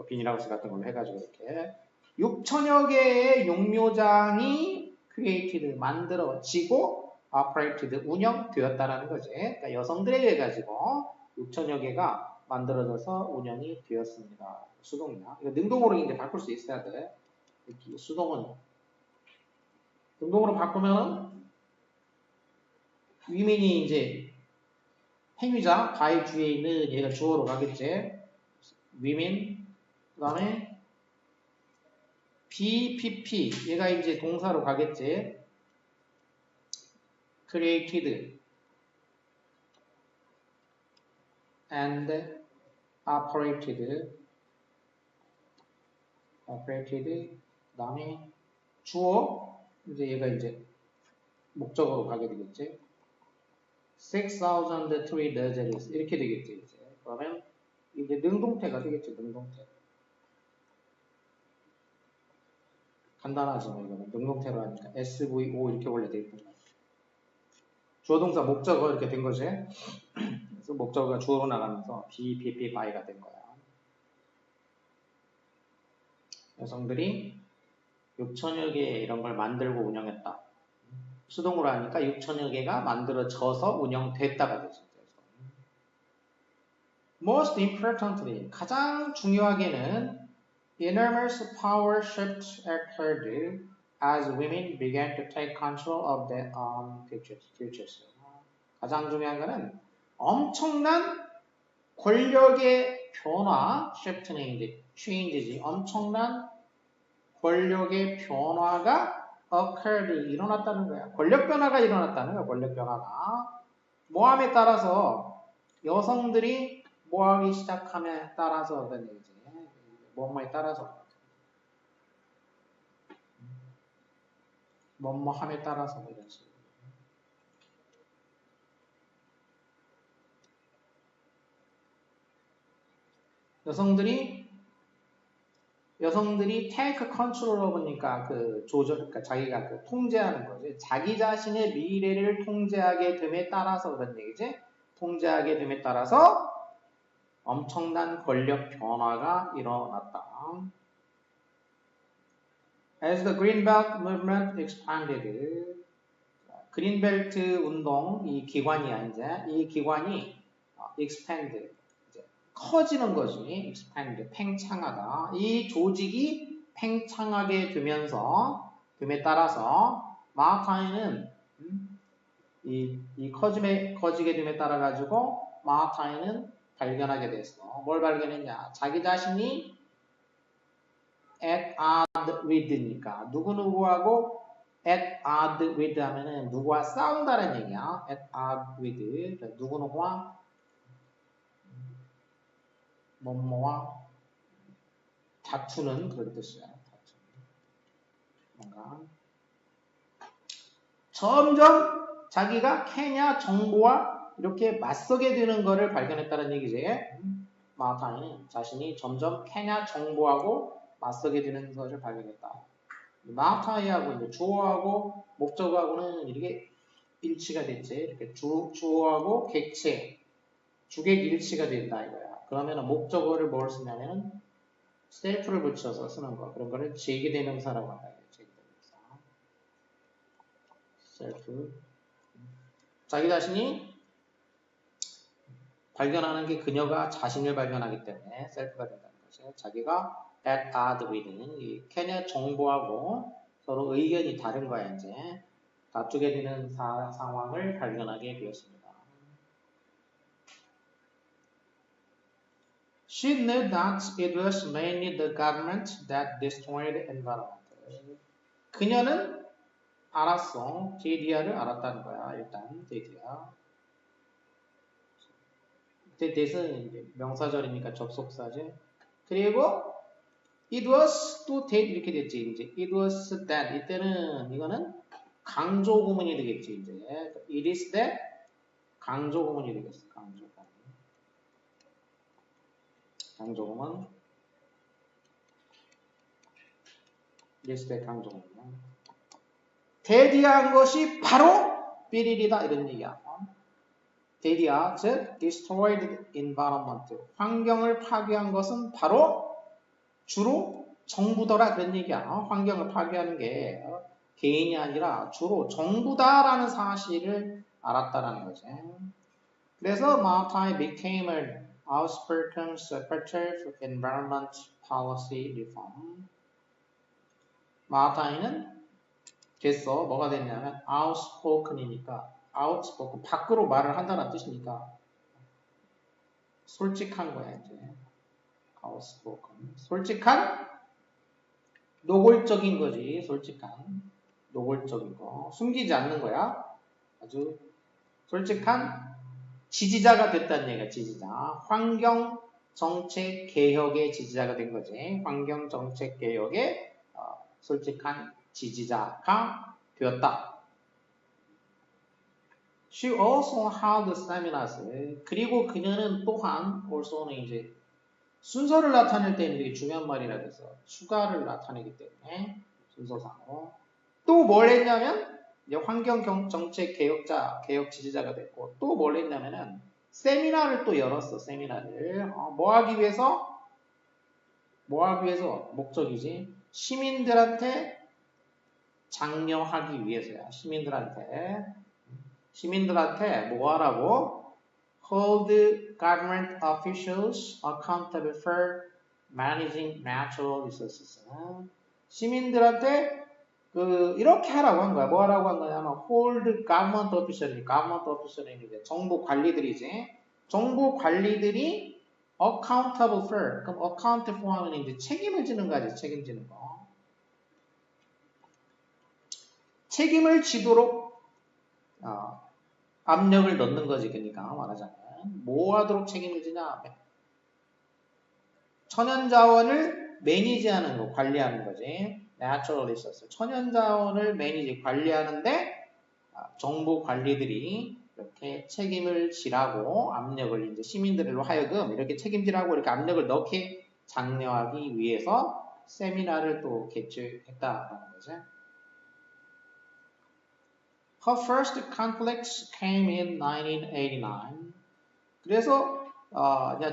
비닐하우스 같은 걸로 해가지고 이렇게 6천여 개의 육묘장이 created 만들어지고 operated 운영되었다라는 거지. 그러니까 여성들에 의해 가지고 6천여 개가 만들어져서 운영이 되었습니다. 수동이나 이거 능동으로 이제 바꿀 수 있어야 돼. 이렇게 수동은 능동으로 바꾸면 위민이 이제 행위자 바이 주에 있는 얘가 주어로 가겠지. 위민 그 다음에 BPP 얘가 이제 동사로 가겠지. created and operated 그 다음에 주어 이제 얘가 이제 목적어로 가게 되겠지. 6,003 degrees 이렇게 되겠지 이제. 그러면 이제 능동태가 되겠죠. 능동태. 간단하지 뭐 이거는 능동태로 하니까 SVO 이렇게 원래 돼 있거든. 주어 동사 목적어 이렇게 된 거지. 그래서 목적어가 주어로 나가면서 be by가 된 거야. 여성들이 6천여 개 이런 걸 만들고 운영했다. 수동으로 하니까 6천여 개가 만들어져서 운영됐다가 되죠. Most importantly, 가장 중요하게는 enormous power shift occurred as women began to take control of their own futures. 가장 중요한 것은 엄청난 권력의 변화, shift는 이제 change지, 엄청난 권력의 변화가 occurred, 일어났다는 거야. 권력 변화가 일어났다는 거야, 권력 변화가. 모함에 따라서 여성들이 뭐하기 시작함에 따라서 그런 얘기지. 뭐뭐에 따라서. 뭐뭐함에 따라서 이런 식으로. 여성들이 take control of니까 그 조절, 그러니까 자기가 그 통제하는 거지. 자기 자신의 미래를 통제하게 됨에 따라서 그런 얘기지. 통제하게 됨에 따라서 엄청난 권력 변화가 일어났다. As the Green Belt movement expanded, 그린벨트 운동 이 기관이야 이제 이 기관이 expand 이제 커지는 거지. expand 팽창하다. 이 조직이 팽창하게 됨에 따라서 마하타이는 이 커지게 됨에 따라 가지고 마하타이는 발견하게 됐어. 뭘 발견했냐? 자기 자신이 at odds with니까 누구누구하고 at odds with 하면은 누구와 싸운다는 얘기야. at odds with 누구누구와 뭐뭐와 다투는 그런 뜻이야. 뭔가 점점 자기가 케냐 정부와 이렇게 맞서게 되는 것을 발견했다는 얘기지. 마하타이는 자신이 점점 케냐 정부하고 맞서게 되는 것을 발견했다. 마하타이하고 이제 주어하고 목적어하고는 이렇게 일치가 됐지. 이렇게 주어하고 객체, 주객 일치가 된다 이거야. 그러면 목적어를 뭘 쓰냐면 self를 붙여서 쓰는 거. 그런 거를 제기대명사라고 한다. 제기대명사. self. 자기 자신이 발견하는 게 그녀가 자신을 발견하기 때문에 self가 된다는 거죠. 자기가 at odds with는 이 케냐 정부하고 서로 의견이 다른 거야 이제. 다투게 되는 상황을 발견하게 되었습니다. She knew that it was mainly the government that destroyed the environment. 그녀는 알았어. 데디아를 알았다는 거야. 일단 데디아. 데디는 이제 명사절이니까 접속사지. 그리고 it was 또 that 이렇게 됐지. 이제 it was that 이때는 이거는 강조 구문이 되겠지. 이제 it is that 강조 구문이 되겠어. 강조 구문. 강조 구문. it is that 강조 구문. 대디한 것이 바로 삐리리다 이런 얘기야. 대디아 즉 destroyed environment 환경을 파괴한 것은 바로 주로 정부더라 그런 얘기야. 환경을 파괴하는 게 개인이 아니라 주로 정부다라는 사실을 알았다라는 거지. 그래서 마하타이 became an outspoken supporter for environment policy reform. 마하타이는 됐어. 뭐가 됐냐면 outspoken이니까 outspoken 밖으로 말을 한다는 뜻이니까 솔직한 거야 이제. outspoken 솔직한 노골적인 거지. 솔직한 노골적인 거 숨기지 않는 거야. 아주 솔직한 지지자가 됐다는 얘기야. 지지자. 환경 정책 개혁의 지지자가 된 거지. 환경 정책 개혁의 솔직한 지지자가 되었다. She also held seminars. 그리고 그녀는 또한 also는 이제 순서를 나타낼 때는 되게 중요한 말이라 그래서 추가를 나타내기 때문에 순서상으로 또 뭘 했냐면 이제 환경 정책 개혁 지지자가 됐고 또 뭘 했냐면은 세미나를 또 열었어. 세미나를 뭐 하기 위해서 목적이지 시민들한테 장려하기 위해서야. 시민들한테 뭐 하라고? Hold government officials accountable for managing natural resources. 시민들한테 이렇게 하라고 한 거야. 뭐 하라고 한 거냐면 hold government official이 이제 정부 관리들이지. 정부 관리들이 accountable for. 그럼 account for 하면 이제 책임을 지는 거지. 책임지는 거. 책임을 지도록 압력을 넣는 거지. 그러니까 말하자면 뭐 하도록 책임을 지냐? 천연자원을 매니지하는 거, 관리하는 거지. Natural resource. 천연자원을 관리하는데 정부 관리들이 이렇게 책임을 지라고 압력을 이제 시민들로 하여금 이렇게 책임지라고 이렇게 압력을 넣게 장려하기 위해서 세미나를 또 개최했다라는 거죠. Her first conflicts came in 1989. 그래서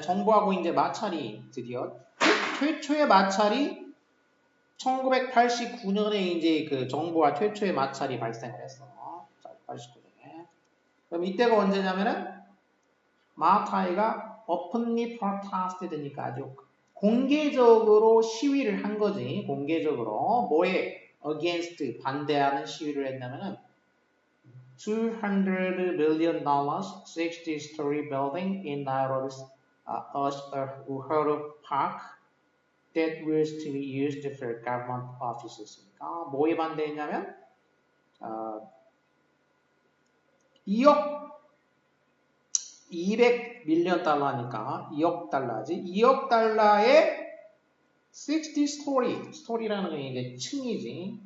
정부하고 이제 마찰이 드디어 최초의 마찰이 1989년에 이제 그 정부와 최초의 마찰이 발생을 했어. 89년에. 그럼 이때가 언제냐면은 마타이가 openly protested니까 아주 공개적으로 시위를 한 거지. 공개적으로 뭐에 against 반대하는 시위를 했냐면은 $200 million 60-story building in Nairobi's Uhuru Park that was to be used for government offices. 뭐에 반대했냐면 2억 200밀리언 달러니까 2억 달러지. 2억 달러에 60스토리라는 건 이제 층이지.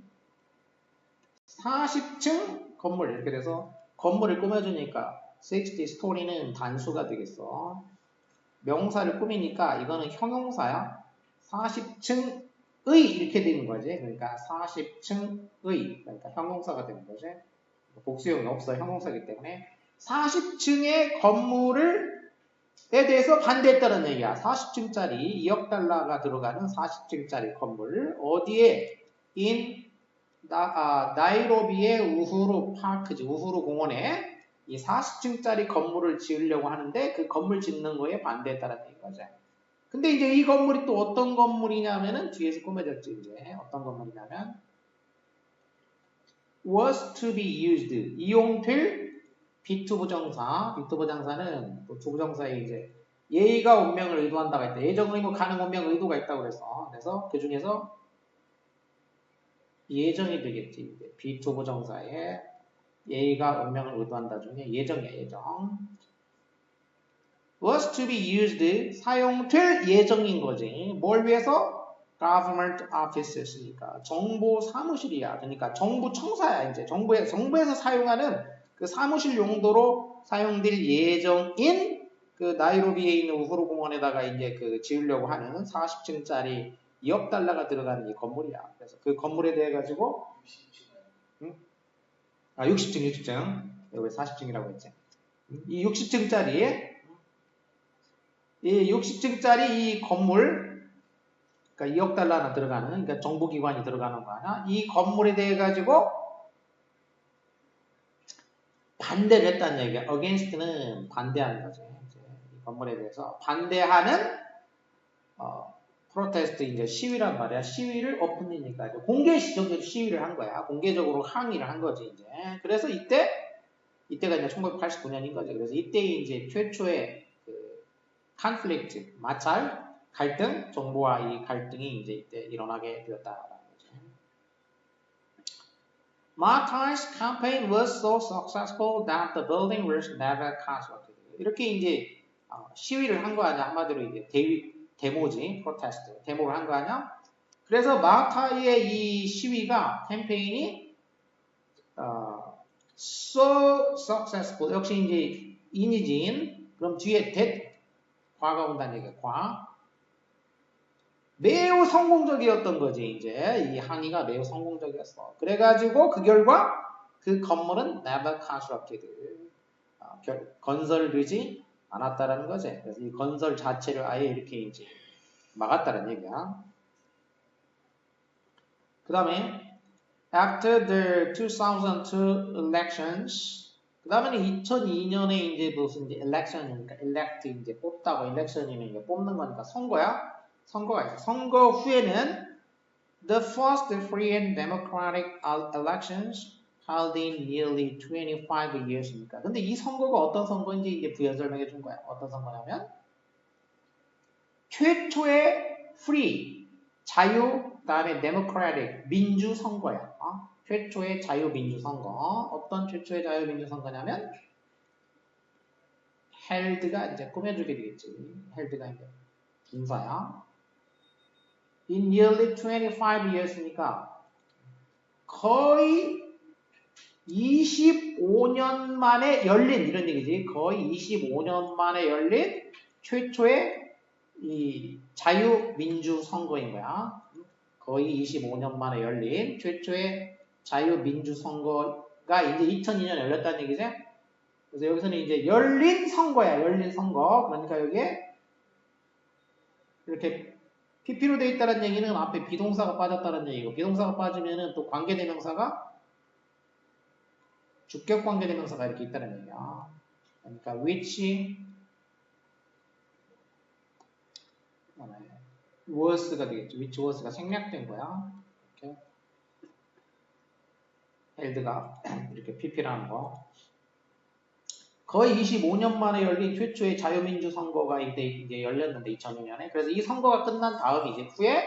40층 건물 이렇게 돼서 건물을 꾸며주니까 60스토리는 단수가 되겠어. 명사를 꾸미니까 이거는 형용사야. 40층의 이렇게 되는 거지. 그러니까 40층의 그러니까 형용사가 되는 거지. 복수형이 없어. 형용사이기 때문에 40층의 건물에 대해서 반대했다는 얘기야. 40층짜리 2억 달러가 들어가는 40층짜리 건물 어디에 나이로비의 우후루 파크지. 우후루 공원에 이 40층짜리 건물을 지으려고 하는데 그 건물 짓는 거에 반대했다는 얘기죠. 근데 이제 이 건물이 또 어떤 건물이냐면은 뒤에서 꾸며졌지. 이제 어떤 건물이냐면 was to be used 이용될 비투부정사. 비투부정사는 또 투부정사에 이제 예의가 운명을 의도한다고 했다. 예정 의무 가능 운명 의도가 있다고 그랬어. 그래서 그 중에서 예정이 되겠지. 비투부정사에 예의가 운명을 의도한다 중에 예정이야. 예정. was to be used 사용될 예정인 거지. 뭘 위해서? government offices니까 정부 사무실이야. 그러니까 정부 청사야. 이제 정부에서 사용하는 그 사무실 용도로 사용될 예정인 그 나이로비에 있는 우후루 공원에다가 이제 그 지으려고 하는 40층짜리 2억 달러가 들어가는 이 건물이야. 그래서 그 건물에 대해 가지고 60층. 왜 40층이라고 했지? 이 60층짜리 이 건물, 그러니까 2억 달러나 들어가는, 그러니까 정부기관이 들어가는 거 아니야? 이 건물에 대해 가지고 반대를 했다는 얘기야. against는 반대하는 거지. 이 건물에 대해서 반대하는 프로테스트 이제 시위란 말이야. 시위를 오픈이니까 공개적으로 시위를 한 거야. 공개적으로 항의를 한 거지 이제. 그래서 이때가 이제 1989년인 거지. 그래서 이때 이제 최초의 conflict, 마찰, 갈등, 정부와 이 갈등이 이제 이때 일어나게 되었다라는 거죠. Martha's campaign was so successful that the building was never constructed. 이렇게 이제 시위를 한 거 아니야. 한마디로 이제 데모지, 프로테스트, 데모를 한 거 아니야. 그래서 마타의 이 시위가 캠페인이 so successful. 역시 이제 in이진. 그럼 뒤에 that 과가 온다는 얘기야. 과. 매우 성공적이었던 거지. 이제 이 항의가 매우 성공적이었어. 그래가지고 그 결과 그 건물은 never constructed. 건설되지 않았다라는 거지. 그래서 이 건설 자체를 아예 이렇게 이제 막았다는 얘기야. 그 다음에 after the 2002 elections, 그 다음에는 2002년에 이제 무슨 이제 election이니까 elect 이제 뽑다고 election이면 이제 뽑는 거니까 선거야. 선거가 있어. 선거 후에는 the first free and democratic elections held in nearly 25 years니까. 근데 이 선거가 어떤 선거인지 이제 부연 설명해 준 거야. 어떤 선거냐면 최초의 free 자유 그다음에 democratic 민주 선거야. 최초의 자유 민주 선거. 어떤 최초의 자유 민주 선거냐면 held가 이제 꾸며주게 되겠지. held가 이제 분사야. In nearly 25 years니까 거의 25년 만에 열린 이런 얘기지. 거의 25년 만에 열린 최초의 이 자유민주 선거인 거야. 거의 25년 만에 열린 최초의 자유민주 선거가 이제 2002년에 열렸다는 얘기지. 그래서 여기서는 이제 열린 선거야. 열린 선거. 그러니까 여기에 이렇게 PP로 돼 있다는 얘기는 앞에 비동사가 빠졌다는 얘기고, 비동사가 빠지면은 또 관계대명사가 주격 관계대명사가 이렇게 있다는 얘기야. 그러니까 which was가 되겠죠. which was가 생략된 거야. 이렇게 held가 이렇게 PP라는 거. 거의 25년 만에 열린 최초의 자유민주 선거가 이제 열렸는데 2002년에. 그래서 이 선거가 끝난 다음 이제 후에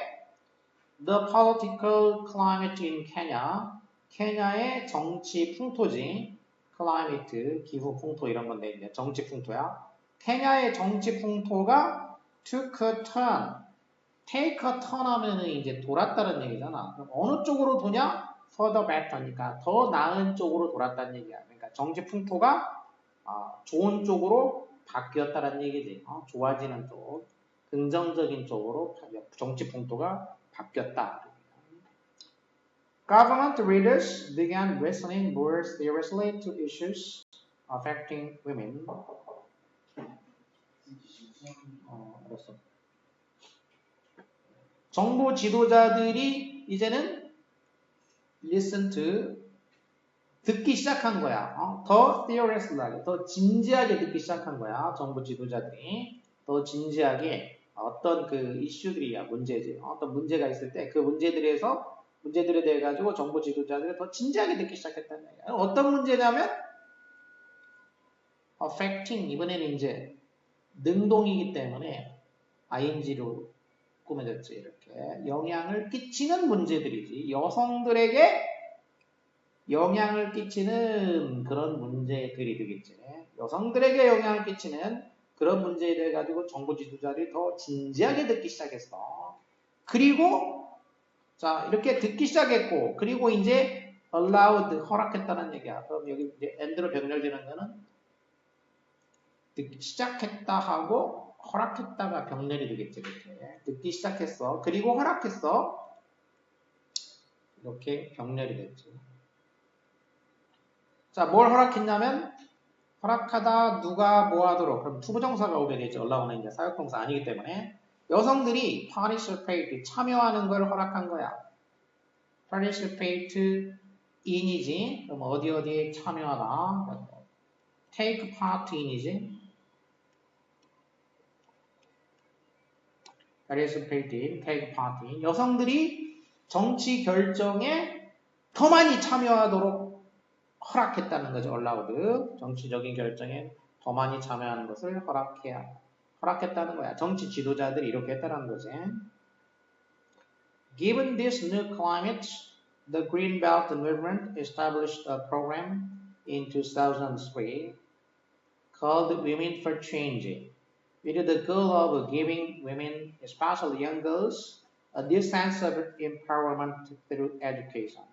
the political climate in Kenya, 케냐의 정치 풍토지, climate 기후 풍토 이런 건데 이제 정치 풍토야. 케냐의 정치 풍토가 took a turn, take a turn 하면은 이제 돌았다는 얘기잖아. 그럼 어느 쪽으로 도냐? for the better니까 더 나은 쪽으로 돌았다는 얘기야. 그러니까 정치 풍토가 좋은 쪽으로 바뀌었다는 얘기지. 좋아지는 쪽, 긍정적인 쪽으로 정치 풍토가 바뀌었다. Government leaders began wrestling more seriously to issues affecting women. 알았어. 정부 지도자들이 이제는 listen to 듣기 시작한 거야. 더 seriously, 더 진지하게 듣기 시작한 거야. 정부 지도자들이 더 진지하게 어떤 그 이슈들이야 문제지. 어떤 문제가 있을 때 그 문제들에 대해 가지고 정부 지도자들이 더 진지하게 듣기 시작했다는 얘기야. 어떤 문제냐면 affecting 이번에는 이제 능동이기 때문에 ing로 꾸며졌지. 이렇게 영향을 끼치는 문제들이지. 여성들에게 영향을 끼치는 그런 문제들이 되겠지. 여성들에게 영향을 끼치는 그런 문제에 대해 가지고 정부 지도자들이 더 진지하게 듣기 시작했어. 그리고 자 이렇게 듣기 시작했고 그리고 이제 allowed 허락했다는 얘기야. 그럼 여기 이제 and로 병렬되는 거는 듣기 시작했다 하고 허락했다가 병렬이 되겠지. 이렇게 듣기 시작했어. 그리고 허락했어. 이렇게 병렬이 됐지. 자, 뭘 허락했냐면 허락하다 누가 뭐 하도록 그럼 투부정사가 오게 되죠. 올라오는 이제 사역동사 아니기 때문에 여성들이 participate 참여하는 걸 허락한 거야. participate in이지. 그럼 어디에 참여하다. take part in이지. participate in, take part in. 여성들이 정치 결정에 더 많이 참여하도록 허락했다는 거죠. allowed. 정치적인 결정에 더 많이 참여하는 것을 허락했다는 거야. 정치 지도자들이 이렇게 했다는 거지. Given this new climate, the Green Belt movement established a program in 2003 called Women for Change, with the goal of giving women, especially young girls, a new sense of empowerment through education.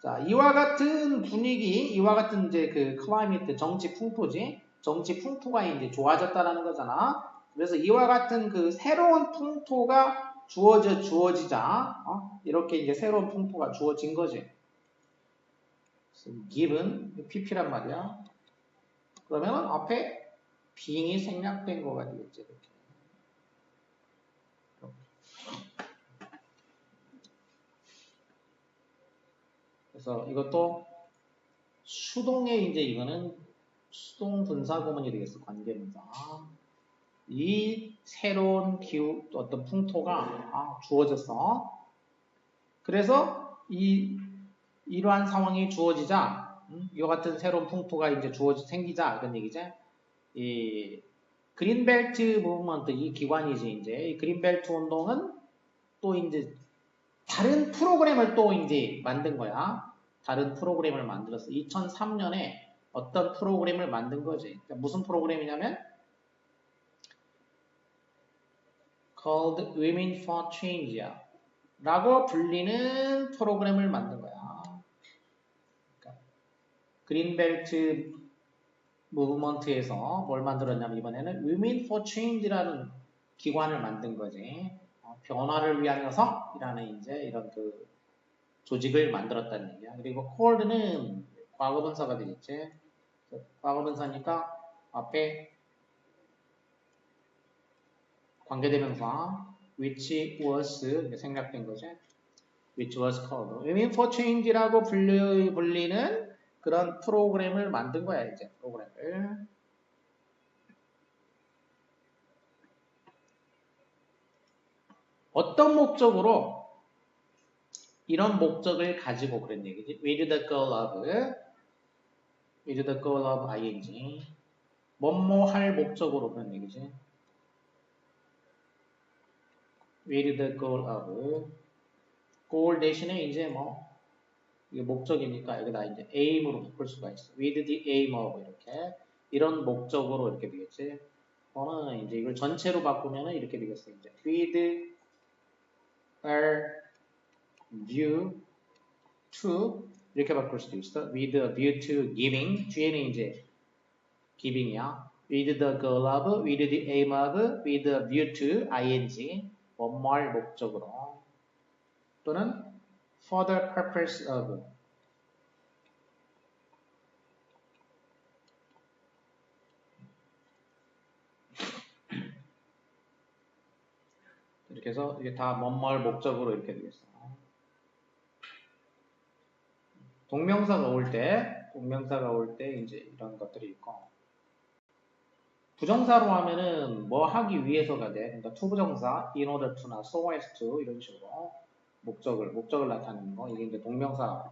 자, 자, 이와 같은 분위기, 이와 같은 이제 그 클라이미트 정치 풍토지, 정치 풍토가 이제 좋아졌다라는 거잖아. 그래서 이와 같은 그 새로운 풍토가 주어지자, 이렇게 이제 새로운 풍토가 주어진 거지. given, pp란 말이야. 그러면 앞에 being이 생략된 거가 되겠지. 이렇게. 그래서 이것도 수동의 이제 이거는 수동 분사 구문이 되겠어. 관계분사. 이 새로운 기후 어떤 풍토가 주어졌어. 그래서 이러한 상황이 주어지자 이와 같은 새로운 풍토가 이제 생기자 이런 얘기지. 이 그린벨트 무브먼트 이 기관이지 이제 이 그린벨트 운동은 또 이제 다른 프로그램을 또 이제 만든 거야. 다른 프로그램을 만들었어. 2003년에 어떤 프로그램을 만든 거지. 그러니까 무슨 프로그램이냐면 called Women for Change야. 라고 불리는 프로그램을 만든 거야. 그러니까 그린벨트 무브먼트에서 뭘 만들었냐면 이번에는 Women for Change라는 기관을 만든 거지. 변화를 위한 여성이라는 이제 이런 그 조직을 만들었다는 얘기야. 그리고 called는 과거분사가 되겠지. 과거분사니까 앞에 관계대명사 which was 생략된 거지. which was called. Women for Change라고 불리는 그런 프로그램을 만든 거야, 이제. 프로그램을. 어떤 목적으로 이런 목적을 가지고 그런 얘기지. with the goal of ing. 뭐뭐 할 목적으로 그런 얘기지. with the goal of. goal 대신에 이제 뭐 이게 목적이니까 여기다 이제 aim으로 바꿀 수가 있어. with the aim of 이렇게 이런 목적으로 이렇게 되겠지. 저는 이제 이걸 전체로 바꾸면은 이렇게 되겠어요. 이제 with a view to 이렇게 바꿀 수도 있어. with a view to giving 뒤에는 이제 giving이야. with the goal of, with the aim of, with a view to ing 뭐뭐할 목적으로 또는 for the purpose of 이렇게 해서 이게 다 뭐뭐할 목적으로 이렇게 되겠어. 동명사가 올 때 이제 이런 것들이 있고 부정사로 하면은 뭐 하기 위해서가 돼. 그러니까 to 부정사, in order to나 so as to 이런 식으로 목적을 나타내는 거. 이게 이제 동명사.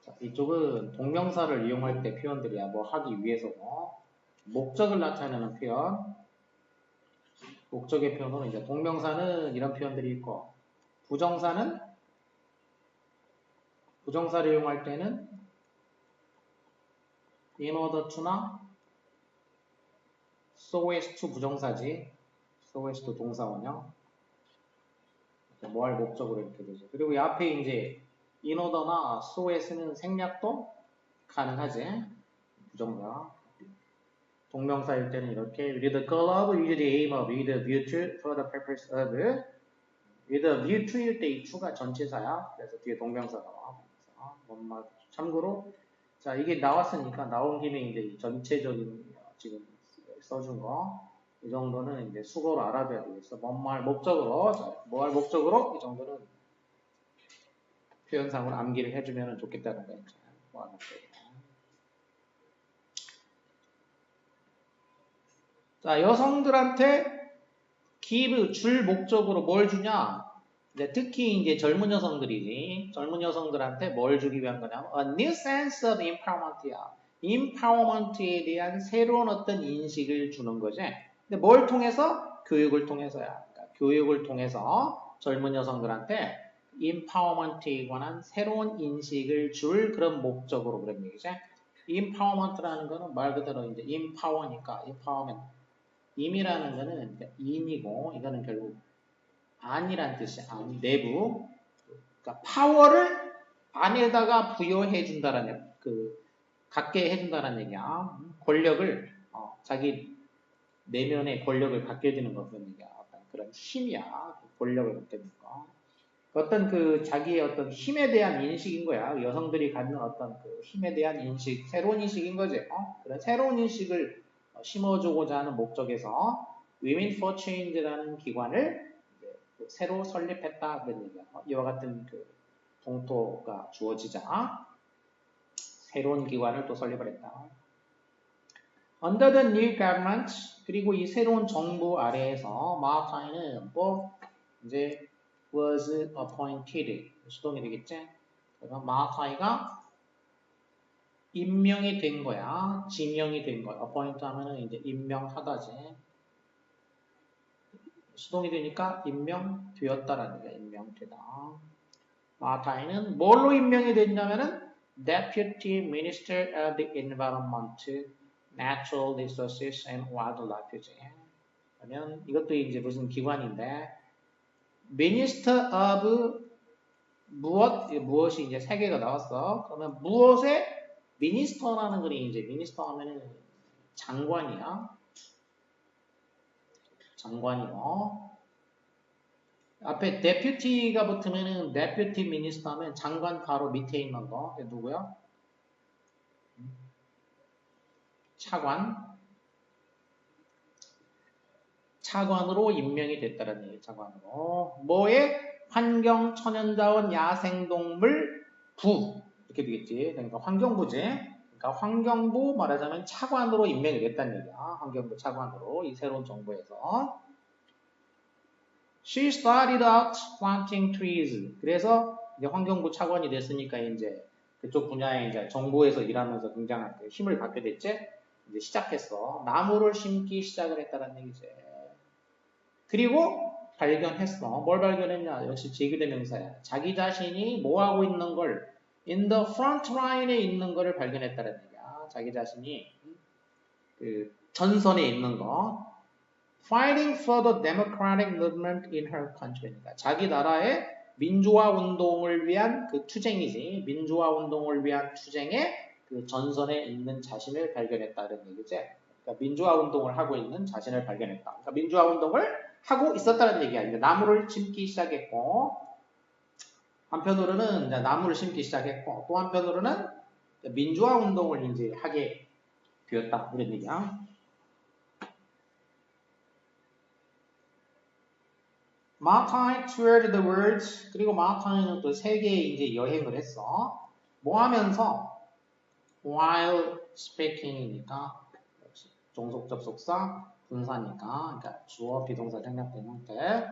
자, 이쪽은 동명사를 이용할 때 표현들이야. 뭐 하기 위해서고 목적을 나타내는 표현. 목적의 표현으로 이제 동명사는 이런 표현들이 있고 부정사를 이용할 때는 in order to나 so as to 부정사지. so as to 동사원형. 뭐 할 목적으로 이렇게 되죠. 그리고 이 앞에 이제 in order나 so as는 생략도 가능하지. 부정사. 동명사일 때는 이렇게 with the goal of, with the aim of, with the view to, for the purpose of with the view to일 때 이 to가 전치사야. 그래서 뒤에 동명사가 와. 뭔말 참고로 자 이게 나왔으니까 나온 김에 이제 전체적인 지금 써준 거 이 정도는 이제 수고로 알아둬야 되겠어. 뭐할 목적으로 뭐 할 목적으로 이 정도는 표현상으로 암기를 해주면 좋겠다는 거예요. 뭐 자 여성들한테 give 줄 목적으로 뭘 주냐? 이제 특히 이제 젊은 여성들이지. 젊은 여성들한테 뭘 주기 위한 거냐면 a new sense of empowerment야. empowerment에 대한 새로운 어떤 인식을 주는 거지. 근데 뭘 통해서? 교육을 통해서야. 그러니까 교육을 통해서 젊은 여성들한테 empowerment에 관한 새로운 인식을 줄 그런 목적으로 그런 얘기지. empowerment라는 거는 말 그대로 이제 empower니까 empowerment. 임이라는 거는 인이고 이거는 결국 안이란 뜻이야. 안, 내부. 그러니까 파워를 안에다가 부여해 준다라는 갖게 해준다는 얘기야. 권력을 자기 내면의 권력을 갖게 해주는 거 그런 얘기야. 그런 힘이야. 권력을 갖게 되는 거. 어떤 자기의 어떤 힘에 대한 인식인 거야. 여성들이 갖는 어떤 힘에 대한 인식, 새로운 인식인 거지. 그런 새로운 인식을 심어주고자 하는 목적에서 Women for Change라는 기관을 새로 설립했다 그런 얘기야. 이와 같은 봉토가 주어지자 새로운 기관을 또 설립을 했다. Under the new government 그리고 이 새로운 정부 아래에서 마하타이는 뭐 이제 was appointed 수동이 되겠지? 그래서 마하타이가 임명이 된 거야. 지명이 된 거야. appoint 하면은 이제 임명하다지. 수동이 되니까 임명되었다라는 얘기야. 임명되다. 마하타이는 뭘로 임명이 됐냐면은 Deputy Minister of the Environment, Natural Resources and Wildlife지. 그러면 이것도 이제 무슨 기관인데 Minister of 무엇이 이제 세 개가 나왔어. 그러면 무엇의 미니스터라는 글이 이제 미니스터 하면은 장관이야. 장관이고 앞에 deputy가 붙으면은 deputy minister 하면 장관 바로 밑에 있는 거. 누구야? 차관. 차관으로 임명이 됐다는 얘기예요. 차관으로. 뭐의 환경, 천연자원, 야생동물 부 이렇게 되겠지. 그러니까 환경부지. 그러니까 환경부 말하자면 차관으로 임명이 됐다는 얘기야. 환경부 차관으로 이 새로운 정부에서. She started out planting trees. 그래서 이제 환경부 차관이 됐으니까 이제 그쪽 분야에 이제 정부에서 일하면서 굉장한 힘을 갖게 됐지. 이제 시작했어. 나무를 심기 시작을 했다는 얘기지. 그리고 발견했어. 뭘 발견했냐? 역시 제기대명사야. 자기 자신이 뭐 하고 있는 걸 in the front line에 있는 거를 발견했다는 얘기야. 자기 자신이 전선에 있는 거. Fighting for the democratic movement in her country. 그러니까 자기 나라의 민주화 운동을 위한 투쟁이지. 민주화 운동을 위한 투쟁의 전선에 있는 자신을 발견했다는 얘기지. 그러니까 민주화 운동을 하고 있는 자신을 발견했다. 그러니까 민주화 운동을 하고 있었다는 얘기야. 이제 나무를 심기 시작했고, 한편으로는 이제 나무를 심기 시작했고, 또 한편으로는 민주화 운동을 이제 하게 되었다. 이런 얘기야. 마타이 toured the world. 그리고 마타이는 또 세계에 이제 여행을 했어. 뭐 하면서? while speaking이니까 종속 접속사 분사니까 그러니까 주어 비동사 생략된 형태.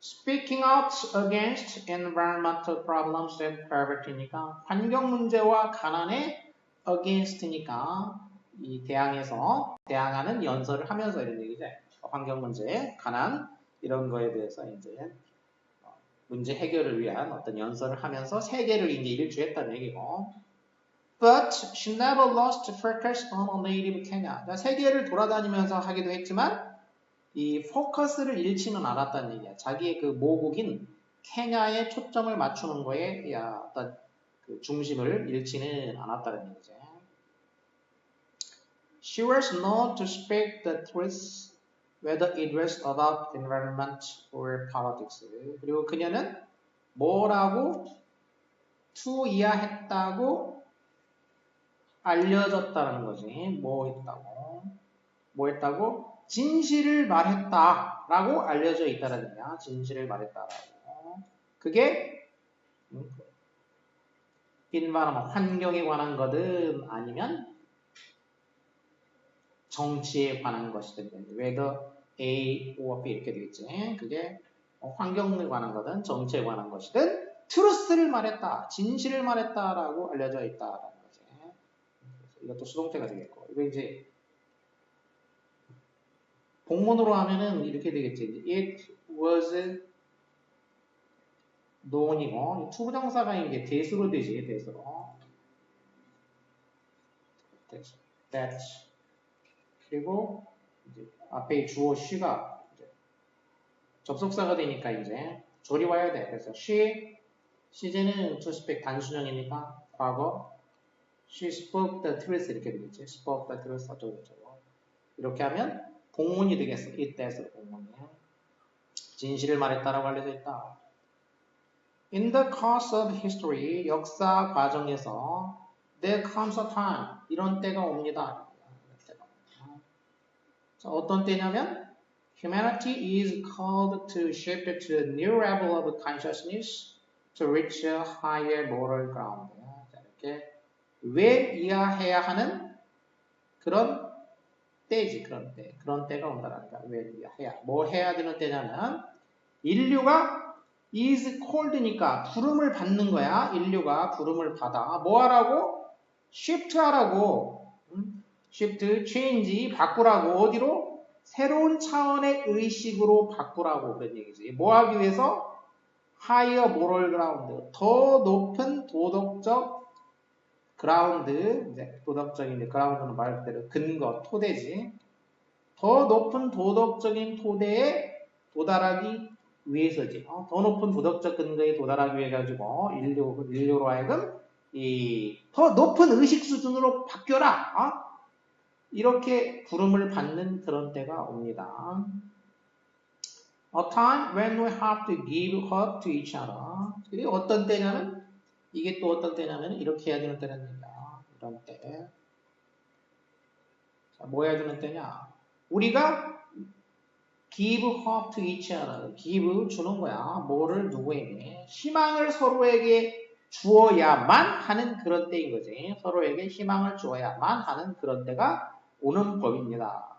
Speaking out against environmental problems and poverty니까 환경 문제와 가난에 against니까 이 대항하는 연설을 하면서 이런 얘기죠. 환경 문제, 가난 이런 거에 대해서 이제 문제 해결을 위한 어떤 연설을 하면서 세계를 이제 일주했다는 얘기고. But she never lost focus on a native Kenya. 그러니까 세계를 돌아다니면서 하기도 했지만 이 포커스를 잃지는 않았다는 얘기야. 자기의 모국인 케냐에 초점을 맞추는 거에 어떤 중심을 잃지는 않았다는 얘기죠. She was known to speak the truth, whether it was about environment or politics. 그리고 그녀는 뭐라고 투이야했다고 알려졌다는 거지. 뭐 했다고? 진실을 말했다라고 알려져 있다는 얘기야. 진실을 말했다라고. 그게 environment, 환경에 관한 거든 아니면 정치에 관한 것이든 whether A or B 이렇게 되겠지. 그게 환경에 관한 거든 정치에 관한 것이든 truth를 말했다, 진실을 말했다라고 알려져 있다라는 거지. 이것도 수동태가 되겠고 이거 이제 복문으로 하면은 이렇게 되겠지. It was known이고 투부정사가 이제 대수로 되지. 대수로. That 그리고 이제 앞에 주어 she가 이제 접속사가 되니까 이제 조리 와야 돼. 그래서 she 시제는 to speak 단순형이니까 과거 she spoke the truth 이렇게 되겠지. spoke the truth 어쩌고저쩌고. 이렇게 하면 복문이 되겠어. 이때에서 복문이. 진실을 말했다라고 알려져 있다. In the course of history, 역사 과정에서 there comes a time, 이런 때가 옵니다. 자, 어떤 때냐면 humanity is called to shift to a new level of consciousness to reach a higher moral ground. 자, 이렇게 왜 이해해야 하는 그런 때지, 그런 때. 그런 때가 온다라니까. 왜 이해해야. 뭐 해야 되는 때냐면 인류가 is called니까 부름을 받는 거야. 인류가 부름을 받아. 뭐 하라고? shift 하라고. shift, change, 바꾸라고. 어디로? 새로운 차원의 의식으로 바꾸라고. 그런 얘기지. 뭐 하기 위해서? higher moral ground. 더 높은 도덕적 그라운드. 이제 도덕적인 이제 그라운드는 말 그대로 근거, 토대지. 더 높은 도덕적인 토대에 도달하기 위해서지. 더 높은 도덕적 근거에 도달하기 위해 가지고 인류로 하여금 더 높은 의식 수준으로 바뀌어라. 이렇게 부름을 받는 그런 때가 옵니다. A time when we have to give hope to each other. 그리고 어떤 때냐면 이게 또 어떤 때냐면 이렇게 해야 되는 때라는 얘기야. 이런 때. 자, 뭐 해야 되는 때냐? 우리가 give hope to each other. give 주는 거야. 뭐를 누구에게? 희망을 서로에게 주어야만 하는 그런 때인 거지. 서로에게 희망을 주어야만 하는 그런 때가 오는 법입니다.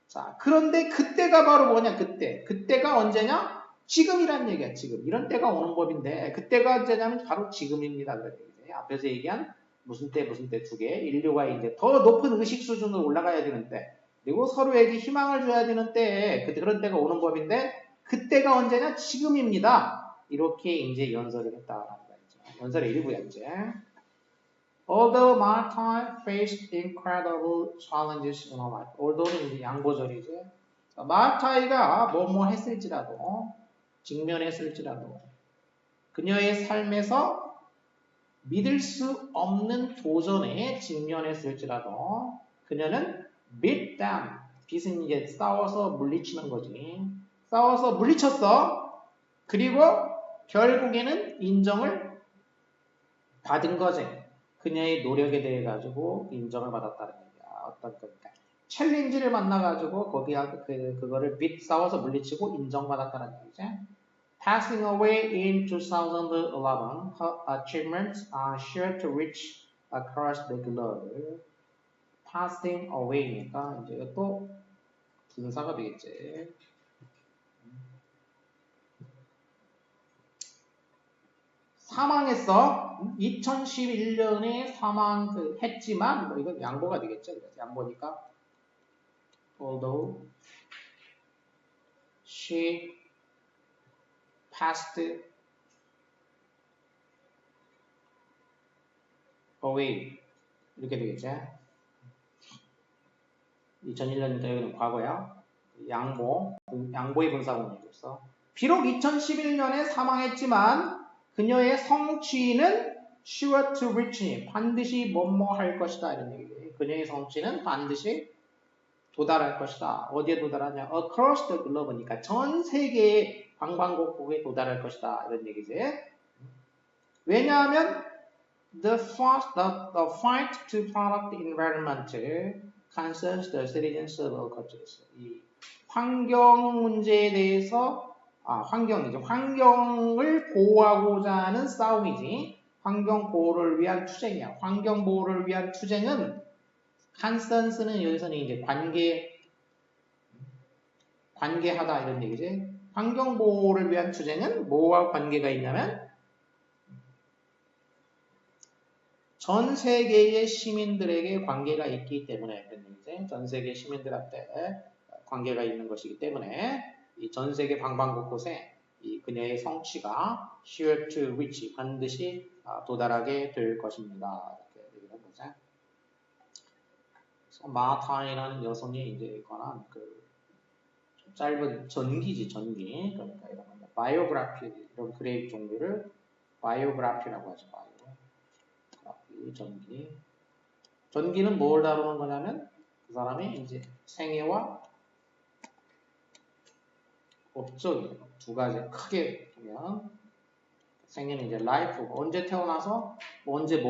자, 그런데 그때가 바로 뭐냐? 그때가 언제냐? 지금이란 얘기야. 지금. 이런 때가 오는 법인데 그때가 언제냐면 바로 지금입니다. 앞에서 얘기한 무슨 때 두 개. 인류가 이제 더 높은 의식 수준으로 올라가야 되는 때. 그리고 서로에게 희망을 줘야 되는 때에 그런 때가 오는 법인데 그때가 언제냐? 지금입니다. 이렇게 이제 연설을 했다라는 거죠. 연설의 일부야 이제. Although Martha faced incredible challenges in her life. Although는 이제 양보절이지. 마르타이가 뭐뭐 했을지라도 직면했을지라도 그녀의 삶에서 믿을 수 없는 도전에 직면했을지라도 그녀는 beat them. beat은 이제 싸워서 물리치는 거지. 싸워서 물리쳤어. 그리고 결국에는 인정을 받은 거지. 그녀의 노력에 대해 가지고 인정을 받았다는 얘기야. 어떤 건가? 챌린지를 만나가지고 거기하고 그거를 beat 싸워서 물리치고 인정받았다는 얘기지. Passing away in 2011, her achievements are sure to reach across the globe. Passing away니까 이제 또 분사가 되겠지. 사망했어. 2011년에 사망했지만 뭐 이건 양보가 되겠죠. 양보니까 although she passed away 이렇게 되겠죠. 2001년이니까 여기는 과거야. 양보의 분사구문이었어. 비록 2011년에 사망했지만 그녀의 성취는 sure to reach, 반드시 뭐뭐 할 것이다 이런 얘기예요. 그녀의 성취는 반드시 도달할 것이다. 어디에 도달하냐? Across the globe니까 전 세계의 방방곡곡에 도달할 것이다 이런 얘기지. 왜냐하면 the fight to protect the environment concerns the citizens of all countries. 이 환경 문제에 대해서 환경을 보호하고자 하는 싸움이지. 환경 보호를 위한 투쟁이야. 환경 보호를 위한 투쟁은 concerns는 여기서는 이제 관계하다 이런 얘기지. 환경 보호를 위한 투쟁은 뭐와 관계가 있냐면 전 세계의 시민들에게 관계가 있기 때문에 그런 얘기지. 전 세계 시민들한테 관계가 있는 것이기 때문에 이 전 세계 방방곳곳에 이 그녀의 성취가 sure to reach 반드시 도달하게 될 것입니다. 이렇게 얘기를 해보자. 마타이라는 여성이 이제 관한 그 짧은 전기지 전기 그러니까 이런 바이오그래피 이런 글의 종류를 바이오그래피라고 하죠. 바이오그래피, 전기. 전기는 뭘 다루는 거냐면 그 사람이 이제 생애와 업적이에요. 두 가지 크게 보면 생애는 이제 라이프, 언제 태어나서 뭐 언제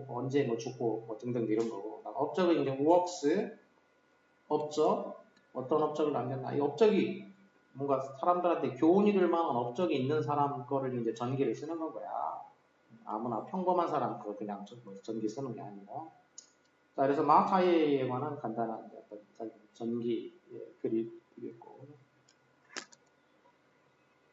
언제 뭐 죽고 뭐 등등 이런 거고, 업적은 이제 works, 업적, 어떤 업적을 남겼나. 이 업적이 뭔가 사람들한테 교훈이 될 만한 업적이 있는 사람 거를 이제 전기를 쓰는 건 거야. 아무나 평범한 사람 그거 그냥 전기 쓰는 게 아니고. 자, 그래서 마타이에 관한 간단한 어떤 전기 그림이겠고.